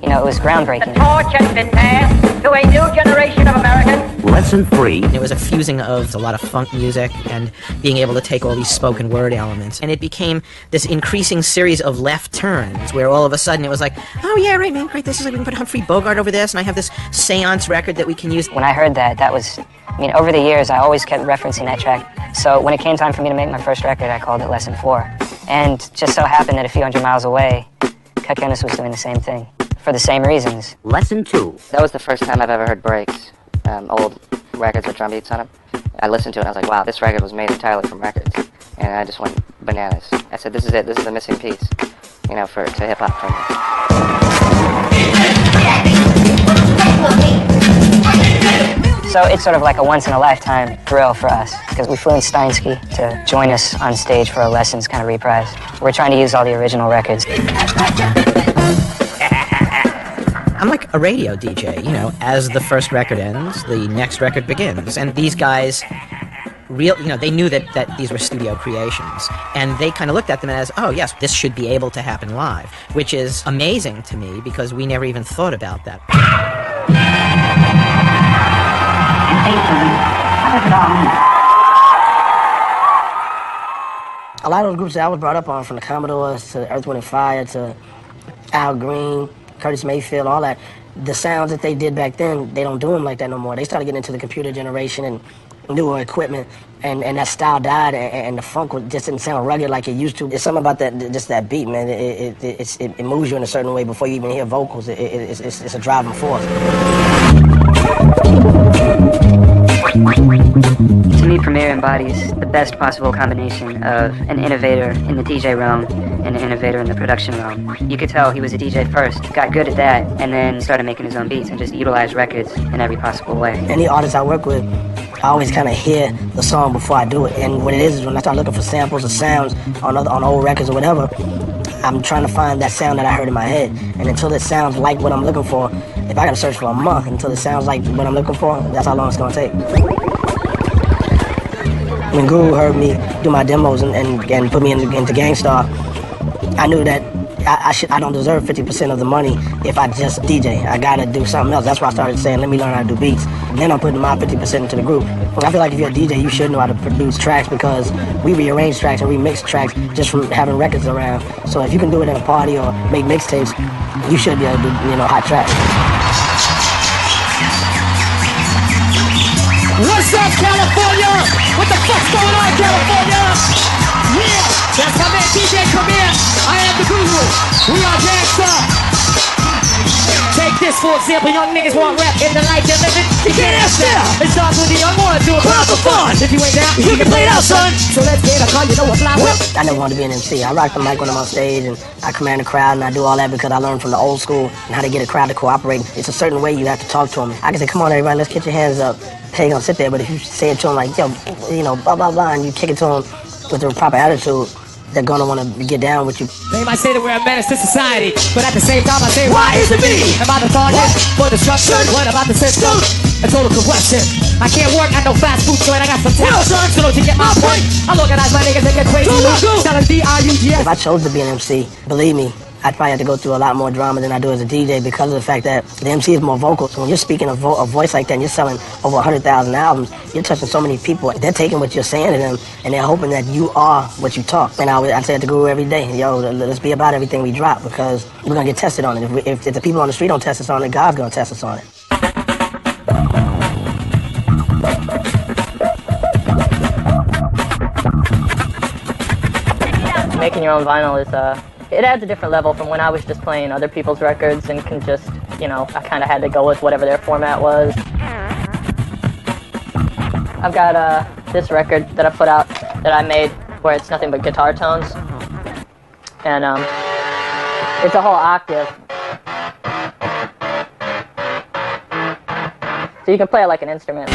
you know, it was groundbreaking. The torch has been passed to a new generation of Americans. Lesson 3. It was a fusing of a lot of funk music and being able to take all these spoken word elements. And it became this increasing series of left turns where all of a sudden it was like, oh yeah, right man, great, this is like we can put Humphrey Bogart over this and I have this seance record that we can use. When I heard that, that was, I mean, over the years I always kept referencing that track. So when it came time for me to make my first record, I called it Lesson 4. And just so happened that a few hundred miles away, Cut Guinness was doing the same thing. For the same reasons. Lesson 2. That was the first time I've ever heard breaks, old records with drum beats on them. I listened to it and I was like, wow, this record was made entirely from records. And I just went bananas. I said, this is it, this is the missing piece, you know, to hip-hop for me. So it's sort of like a once-in-a-lifetime thrill for us, because we flew in Steinsky to join us on stage for a Lessons kind of reprise. We're trying to use all the original records. I'm like a radio DJ, you know, as the first record ends, the next record begins. And these guys, you know, they knew that these were studio creations. And they kind of looked at them as, oh yes, this should be able to happen live. Which is amazing to me because we never even thought about that. A lot of those groups that I was brought up on, from the Commodores to Earth, Wind & Fire to Al Green, Curtis Mayfield, all that, the sounds that they did back then, they don't do them like that no more. They started getting into the computer generation and newer equipment, and that style died, and the funk just didn't sound rugged like it used to. It's something about that, just that beat, man. It moves you in a certain way before you even hear vocals. It's a driving force. To me, Premier embodies the best possible combination of an innovator in the DJ realm and an innovator in the production realm. You could tell he was a DJ first, got good at that, and then started making his own beats and just utilized records in every possible way. Any artist I work with, I always kind of hear the song before I do it. And what it is when I start looking for samples or sounds on old records or whatever, I'm trying to find that sound that I heard in my head. And until it sounds like what I'm looking for, if I gotta search for a month until it sounds like what I'm looking for, that's how long it's gonna take. When Guru heard me do my demos and put me into Gangstar, I knew that I don't deserve 50% of the money if I just DJ. I gotta do something else. That's why I started saying, let me learn how to do beats. And then I'm putting my 50% into the group. I feel like if you're a DJ, you should know how to produce tracks because we rearrange tracks and remix tracks just from having records around. So if you can do it at a party or make mixtapes, you should be able to do, you know, hot tracks. What's up, California? What the fuck's going on, California? Yeah, that's my man DJ Premier. I am the guru. We are Gangsta. Take this for example, young niggas want rap in the life they're living. You can't ask them. It starts with the young one, do it for fun. If you ain't down, you can play it out, son. So let's get a call, you know what fly whip. I never wanted to be an MC. I rock the mic when I'm on stage and I command the crowd and I do all that because I learned from the old school and how to get a crowd to cooperate. It's a certain way you have to talk to them. I can say, come on everybody, let's get your hands up. Hey, you're gonna sit there, but if you say it to them like, yo, you know, blah, blah, blah, and you kick it to them with the proper attitude, they're gonna wanna get down with you. They might say that we're a menace to society, but at the same time I say, why is it me? Am I the target for destruction? What about the system? A total combustion. I can't work at no fast food joint, I got some talent, son, so don't you get my point? I organize my niggas, they get crazy. Selling D-I-U-G-S. If I chose to be an MC, believe me, I probably have to go through a lot more drama than I do as a DJ because of the fact that the MC is more vocal. So when you're speaking a voice like that and you're selling over 100,000 albums, you're touching so many people. They're taking what you're saying to them and they're hoping that you are what you talk. And I say to Guru every day, yo, let's be about everything we drop because we're going to get tested on it. If the people on the street don't test us on it, God's going to test us on it. Making your own vinyl is, it adds a different level from when I was just playing other people's records and can just, you know, I kind of had to go with whatever their format was. I've got this record that I put out that I made where it's nothing but guitar tones. And it's a whole octave. So you can play it like an instrument.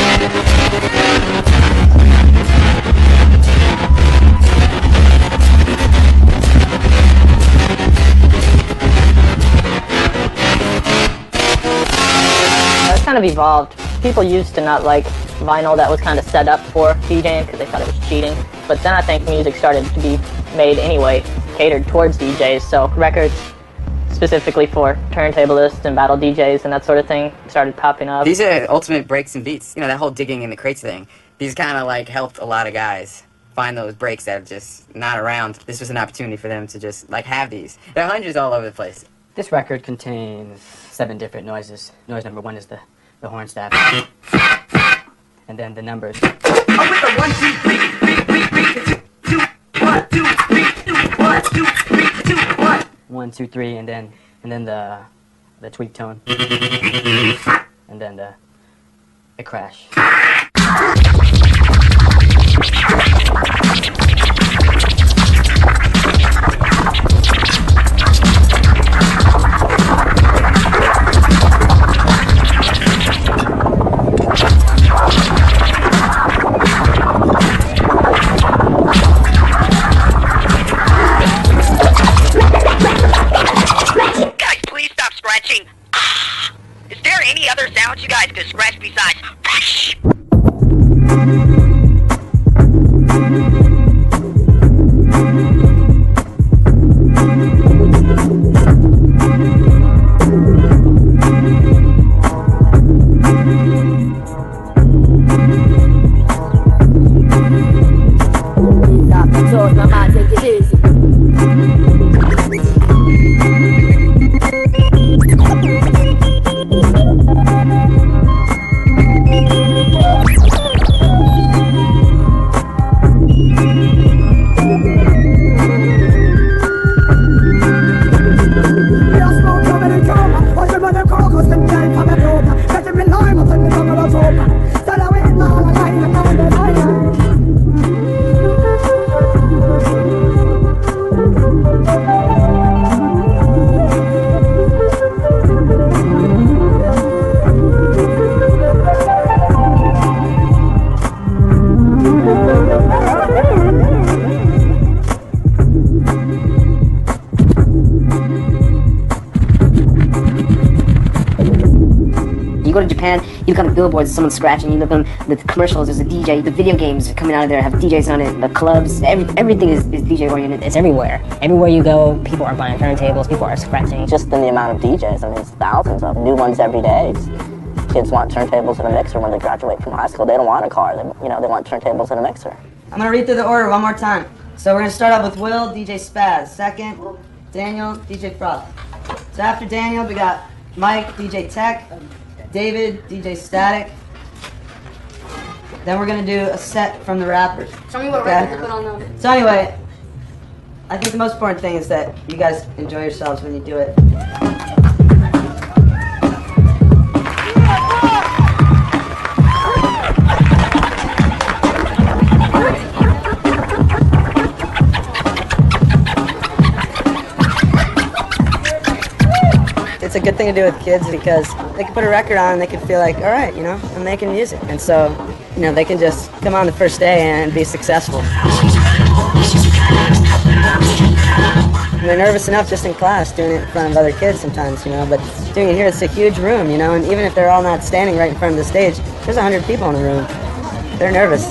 It's kind of evolved. People used to not like vinyl that was kind of set up for DJing because they thought it was cheating. But then I think music started to be made anyway, catered towards DJs. So records specifically for turntablists and battle DJs and that sort of thing started popping up. These are ultimate breaks and beats. You know, that whole digging in the crates thing. These kind of like helped a lot of guys find those breaks that are just not around. This was an opportunity for them to just like have these. There are hundreds all over the place. This record contains 7 different noises. Noise number 1 is the horn staff. And then the numbers. Oh, with the 1, 2, 3, 2, 1, 2, 3, 1, 2, 3, 2, 1. 1, 2, 3, and then the tweak tone. And then the crash. Guys, please stop scratching. Is there any other sounds you guys could scratch besides? You go to Japan, you look on the billboards, someone's scratching, you look on the commercials, there's a DJ, the video games coming out of there have DJs on it, the clubs, everything is DJ oriented. It's everywhere. Everywhere you go, people are buying turntables, people are scratching. Just in the amount of DJs, I mean, it's thousands of new ones every day. Kids want turntables and a mixer when they graduate from high school. They don't want a car, they want turntables and a mixer. I'm gonna read through the order one more time. So we're gonna start off with Will, DJ Spaz. Second, Daniel, DJ Froth. So after Daniel, we got Mike, DJ Tech, David, DJ Static. Then we're gonna do a set from the rappers. Tell me what record to put on them. So anyway, I think the most important thing is that you guys enjoy yourselves when you do it. It's a good thing to do with kids because they can put a record on and they can feel like, all right, you know, I'm making music. And so, you know, they can just come on the first day and be successful. And they're nervous enough just in class doing it in front of other kids sometimes, you know, but doing it here, it's a huge room, you know, and even if they're all not standing right in front of the stage, there's 100 people in the room. They're nervous.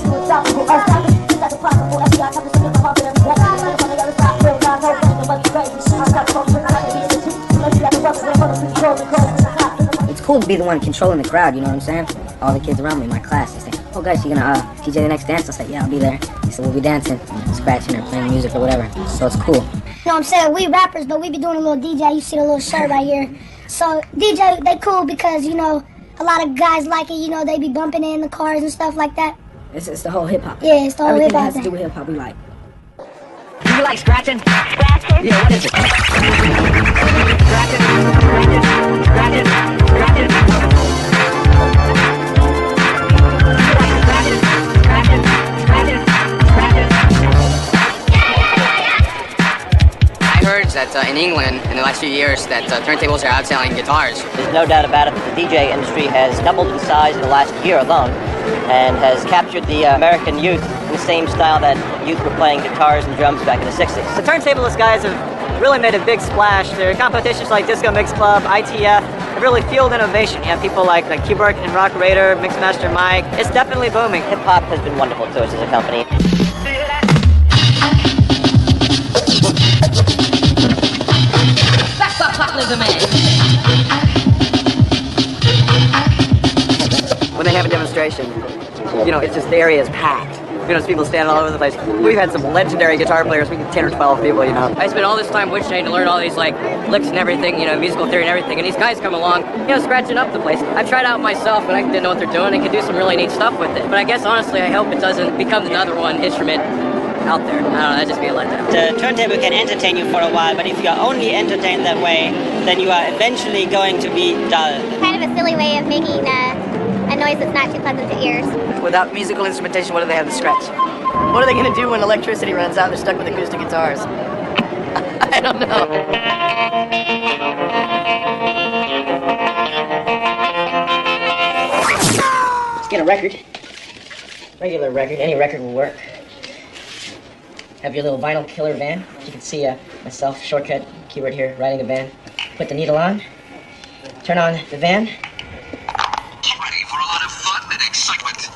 to be the one controlling the crowd, you know what I'm saying? All the kids around me, my class, they say, oh guys, you gonna DJ the next dance? I say, yeah, I'll be there. They said, we'll be dancing, scratching or playing music or whatever. So it's cool. You know what I'm saying? We rappers, but we be doing a little DJ. You see the little shirt right here. So DJ, they cool because, you know, a lot of guys like it. You know, they be bumping it in the cars and stuff like that. It's the whole hip-hop. Yeah, it's the whole Everything hip-hop that has to do thing. with hip-hop we like. Do you like scratching? Scratching? Yeah, what is it? Scratching, scratching, scratching, scratching. I heard that in England, in the last few years, that turntables are outselling guitars. There's no doubt about it that the DJ industry has doubled in size in the last year alone and has captured the American youth in the same style that youth were playing guitars and drums back in the 60s. The turntablist guys have really made a big splash. There are competitions like Disco Mix Club, ITF, have really fueled innovation. You have people like Qbert and Rock Raider, Mixmaster Mike. It's definitely booming. Hip-hop has been wonderful to us as a company. That's what populism is. When they have a demonstration, you know, it's just, the area is packed. You know, there's people standing all over the place. We've had some legendary guitar players, we get 10 or 12 people, you know. I spent all this time witch trying to learn all these like licks and everything, you know, musical theory and everything, and these guys come along, you know, scratching up the place. I've tried out myself, but I didn't know what they're doing and can do some really neat stuff with it. But I guess honestly, I hope it doesn't become another one instrument out there. I don't know, that'd just be a letdown. The turntable can entertain you for a while, but if you're only entertained that way, then you are eventually going to be dull. Kind of a silly way of making a noise that's not too pleasant to ears. Without musical instrumentation, what do they have to scratch? What are they going to do when electricity runs out and they're stuck with acoustic guitars? I don't know. Let's get a record. Regular record, any record will work. Have your little vinyl killer van. You can see myself, Shortcut, Qbert here, riding the van. Put the needle on, turn on the van. Get ready for a lot of fun and excitement.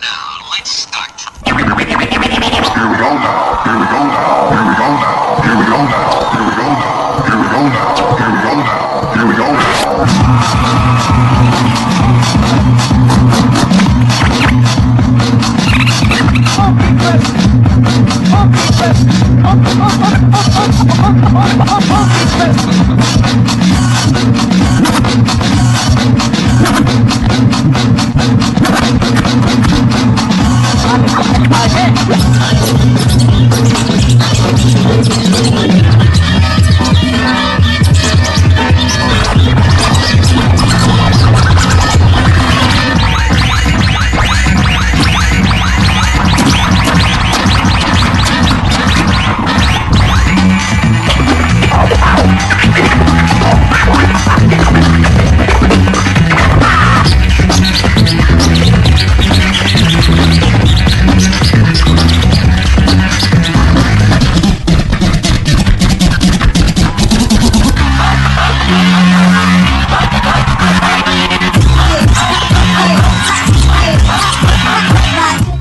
Now, let's start. Here we go now, here we go now, here we go now, here we go now, here we go now, here we go now, here we go now, here we go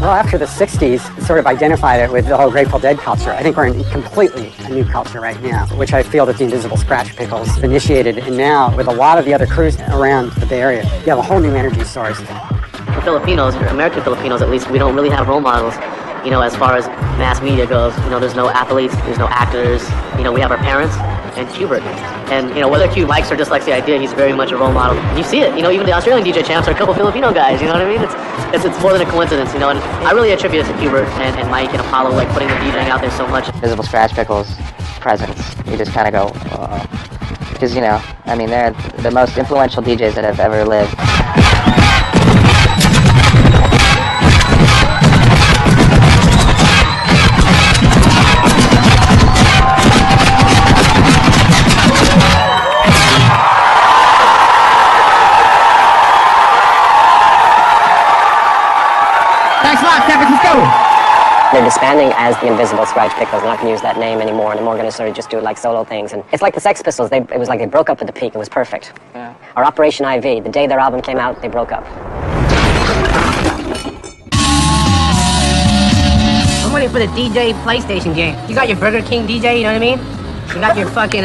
After the 60s, sort of identified it with the whole Grateful Dead culture. I think we're in completely a new culture right now, which I feel that the Invisible Scratch Pickles initiated, and now with a lot of the other crews around the Bay Area, you have a whole new energy source. For Filipinos, for American Filipinos at least, we don't really have role models, you know, as far as mass media goes. You know, there's no athletes, there's no actors, you know, we have our parents and Qbert. And, you know, whether Q likes or dislikes the idea, he's very much a role model. And you see it, you know, even the Australian DJ champs are a couple Filipino guys, you know what I mean? It's more than a coincidence, you know, and I really attribute it to Qbert and Mike and Apollo, like, putting the DJing out there so much. Invisible Scratch Pickles presence. You just kind of go, because, you know, I mean, they're the most influential DJs that have ever lived. They're disbanding as the Invisible Scratch Pickles. They're not going to use that name anymore, and they're more going to sort of just do it like solo things. And it's like the Sex Pistols. It was like they broke up at the peak. It was perfect. Yeah. Or Operation IV. The day their album came out, they broke up. I'm waiting for the DJ PlayStation game. You got your Burger King DJ, you know what I mean? You got your fucking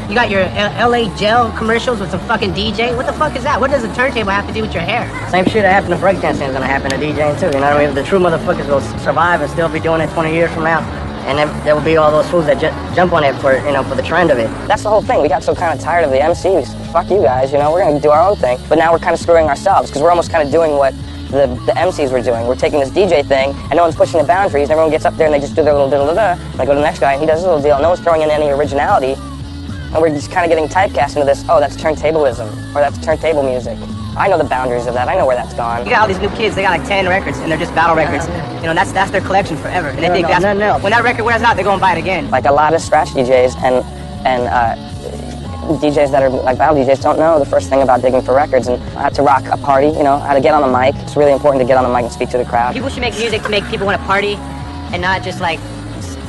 You got your LA gel commercials with some fucking DJ. What the fuck is that? What does a turntable have to do with your hair? Same shit that happened to breakdancing is gonna happen to DJing too. You know what I mean? The true motherfuckers will survive and still be doing it 20 years from now. And there will be all those fools that jump on it for, you know, for the trend of it. That's the whole thing. We got so kind of tired of the MCs. Fuck you guys, you know, we're gonna do our own thing. But now we're kind of screwing ourselves because we're almost kind of doing what the MCs were doing. We're taking this DJ thing and no one's pushing the boundaries. Everyone gets up there and they just do their little da-da-da-da. And I go to the next guy and he does his little deal. No one's throwing in any originality. And we're just kind of getting typecast into this, oh, that's turntablism, or that's turntable music. I know the boundaries of that. I know where that's gone. You got all these new kids, they got like 10 records, and they're just battle records. You know, that's their collection forever. And they think when that record wears out, they're going to buy it again. Like a lot of scratch DJs and DJs that are like battle DJs don't know the first thing about digging for records and how to rock a party, you know, how to get on the mic. It's really important to get on the mic and speak to the crowd. People should make music to make people want to party and not just like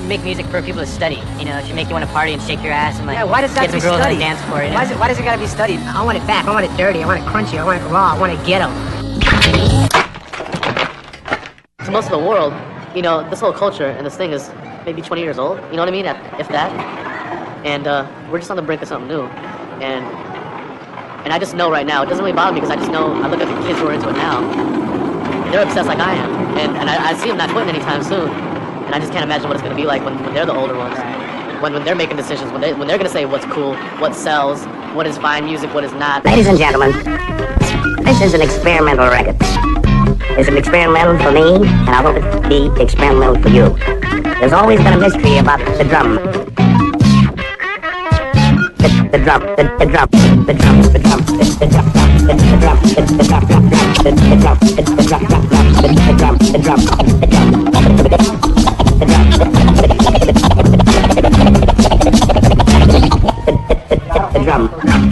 make music for people to study. You know, it should make you want to party and shake your ass and like why does that get some girls on the dance floor. You know? Why does it gotta be studied? I want it back. I want it dirty. I want it crunchy. I want it raw. I want it ghetto. To most of the world, you know, this whole culture and this thing is maybe 20 years old. You know what I mean? If that. And we're just on the brink of something new. And I just know right now, it doesn't really bother me because I just know, I look at the kids who are into it now, they're obsessed like I am. And I see them not quitting anytime soon. And I just can't imagine what it's going to be like when they're the older ones. When they're making decisions, when they're going to say what's cool, what sells, what is fine music, what is not. Ladies and gentlemen, this is an experimental record. It's an experimental for me, and I hope it be experimental for you. There's always been a mystery about the drum. The drum, the drum, the drum, the drum, the drum, the drum, the drum, the drum, the drum, the drum, the drum.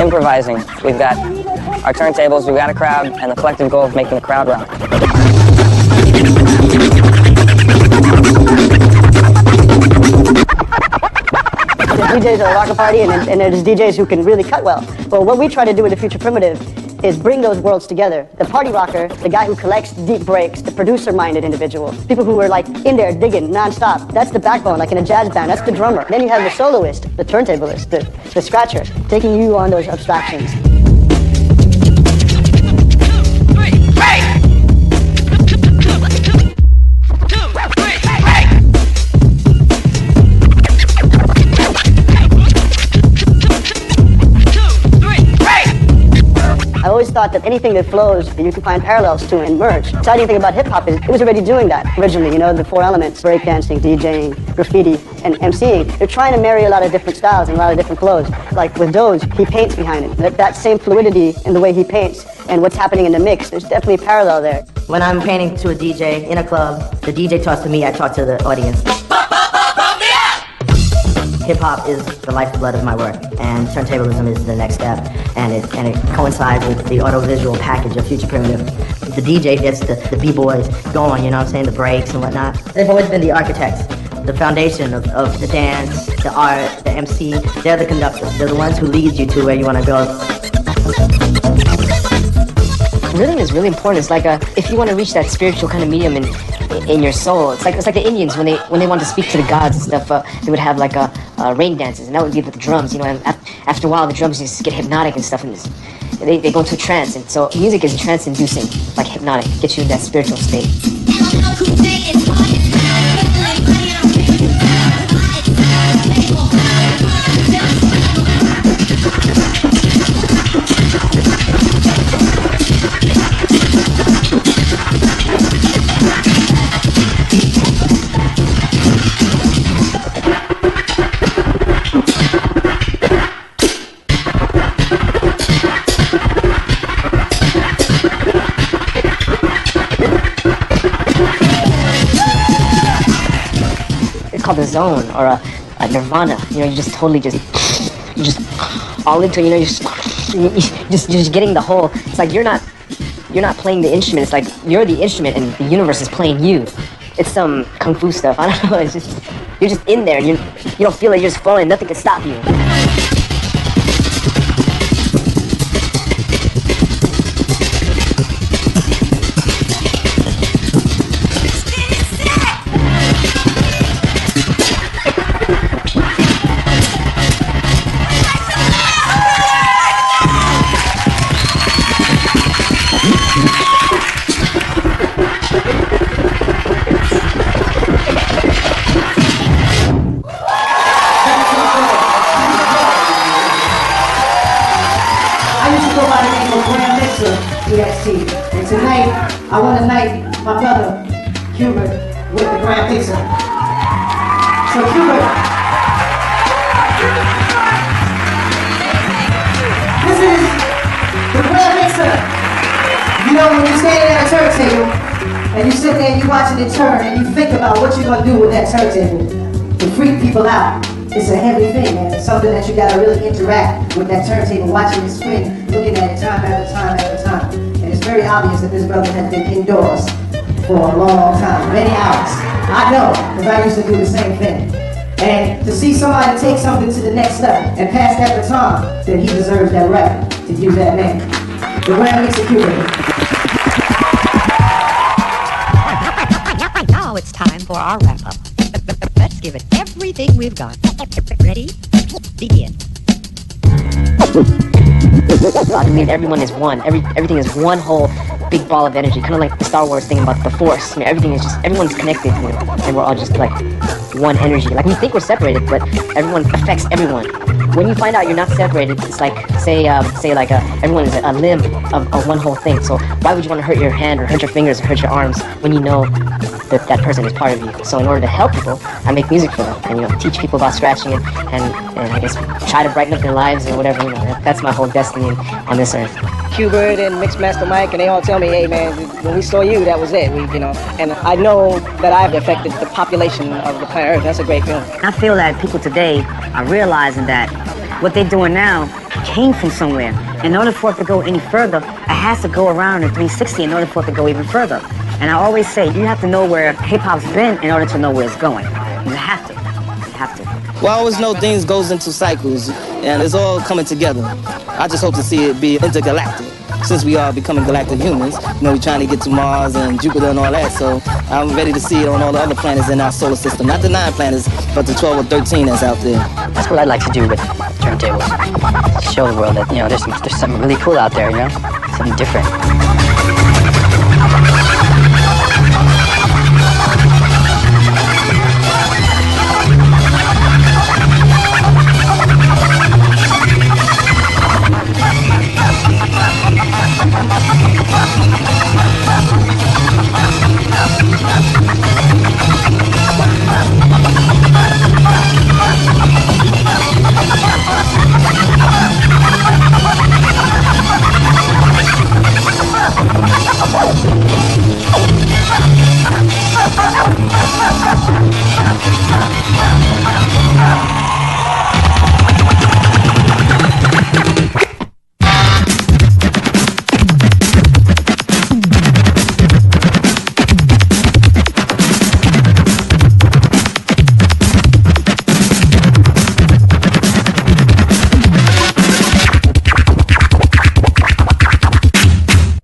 Improvising. We've got our turntables, we've got a crowd, and the collective goal of making the crowd rock. DJs at a rocker party, and there's DJs who can really cut well. Well, what we try to do with the Future Primitive is bring those worlds together. The party rocker, the guy who collects deep breaks, the producer-minded individual, people who are like in there digging non-stop. That's the backbone, like in a jazz band. That's the drummer. Then you have the soloist, the turntablist, the scratcher, taking you on those abstractions. I always thought that anything that flows, you can find parallels to and merge. The exciting thing about hip-hop is it was already doing that originally, you know, the four elements, breakdancing, DJing, graffiti, and MCing. They're trying to marry a lot of different styles and a lot of different flows. Like with Doge, he paints behind it. That same fluidity in the way he paints and what's happening in the mix, there's definitely a parallel there. When I'm painting to a DJ in a club, the DJ talks to me, I talk to the audience. Hip-hop is the lifeblood of my work, and turntablism is the next step, and it coincides with the audiovisual package of Future Primitive. The DJ gets the b-boys going, you know what I'm saying, the breaks and whatnot. They've always been the architects, the foundation of the dance, the art, the MC. They're the conductors. They're the ones who lead you to where you want to go. Rhythm is really important. It's like if you want to reach that spiritual kind of medium in your soul, it's like the Indians when they want to speak to the gods and stuff. They would have like rain dances, and that would be the drums. You know, and after a while, the drums just get hypnotic and stuff, and they go into a trance. And so music is trance-inducing, like hypnotic, gets you in that spiritual state. Called a zone or a nirvana. You know, you just totally you're just all into it. You know, you're just getting the whole. It's like you're not playing the instrument. It's like you're the instrument and the universe is playing you. It's some kung fu stuff. I don't know. It's just you're just in there. You don't feel like you're just falling. Nothing can stop you. ST. And tonight, I want to knight my brother, Hubert, with the Grand Pizza. So Hubert, this is the Grand Pizza. You know, when you're standing at a turntable, and you sit there and you're watching it turn, and you think about what you're going to do with that turntable to freak people out. It's a heavy thing, man. It's something that you gotta really interact with that turntable, watching it spin, looking at it time after time after time. And it's very obvious that this brother has been indoors for a long time, many hours. I know, because I used to do the same thing. And to see somebody take something to the next step and pass that baton, then he deserves that right to use that name. The Grand Executor. Now it's time for our wrap-up. Let's give it everything we've got. Ready? Begin. I mean, everyone is one. Everything is one whole big ball of energy. Kind of like the Star Wars thing about the Force. I mean, everything is just, everyone's connected, you know, and we're all just like one energy. Like, we think we're separated, but everyone affects everyone. When you find out you're not separated, it's like, everyone is a limb of one whole thing. So why would you want to hurt your hand or hurt your fingers or hurt your arms when you know that that person is part of you? So in order to help people, I make music for them and, you know, teach people about scratching and I guess try to brighten up their lives or whatever, you know. That's my whole destiny on this earth. Hubert and Mixmaster Mike, and they all tell me, hey man, when we saw you, that was it. You know, and I know that I've affected the population of the planet Earth. That's a great feeling. I feel that people today are realizing that what they're doing now came from somewhere. In order for it to go any further, it has to go around in 360 in order for it to go even further. And I always say, you have to know where hip-hop's been in order to know where it's going. You have to. You have to. Well, I always know things goes into cycles, and it's all coming together. I just hope to see it be intergalactic. Since we are becoming galactic humans, you know, we're trying to get to Mars and Jupiter and all that, so I'm ready to see it on all the other planets in our solar system. Not the 9 planets, but the 12 or 13 that's out there. That's what I'd like to do with turntables. Show the world that, you know, there's something really cool out there, you know? Something different.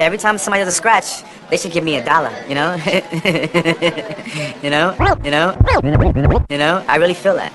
Every time somebody does a scratch, they should give me $1, you know? You know? I really feel that.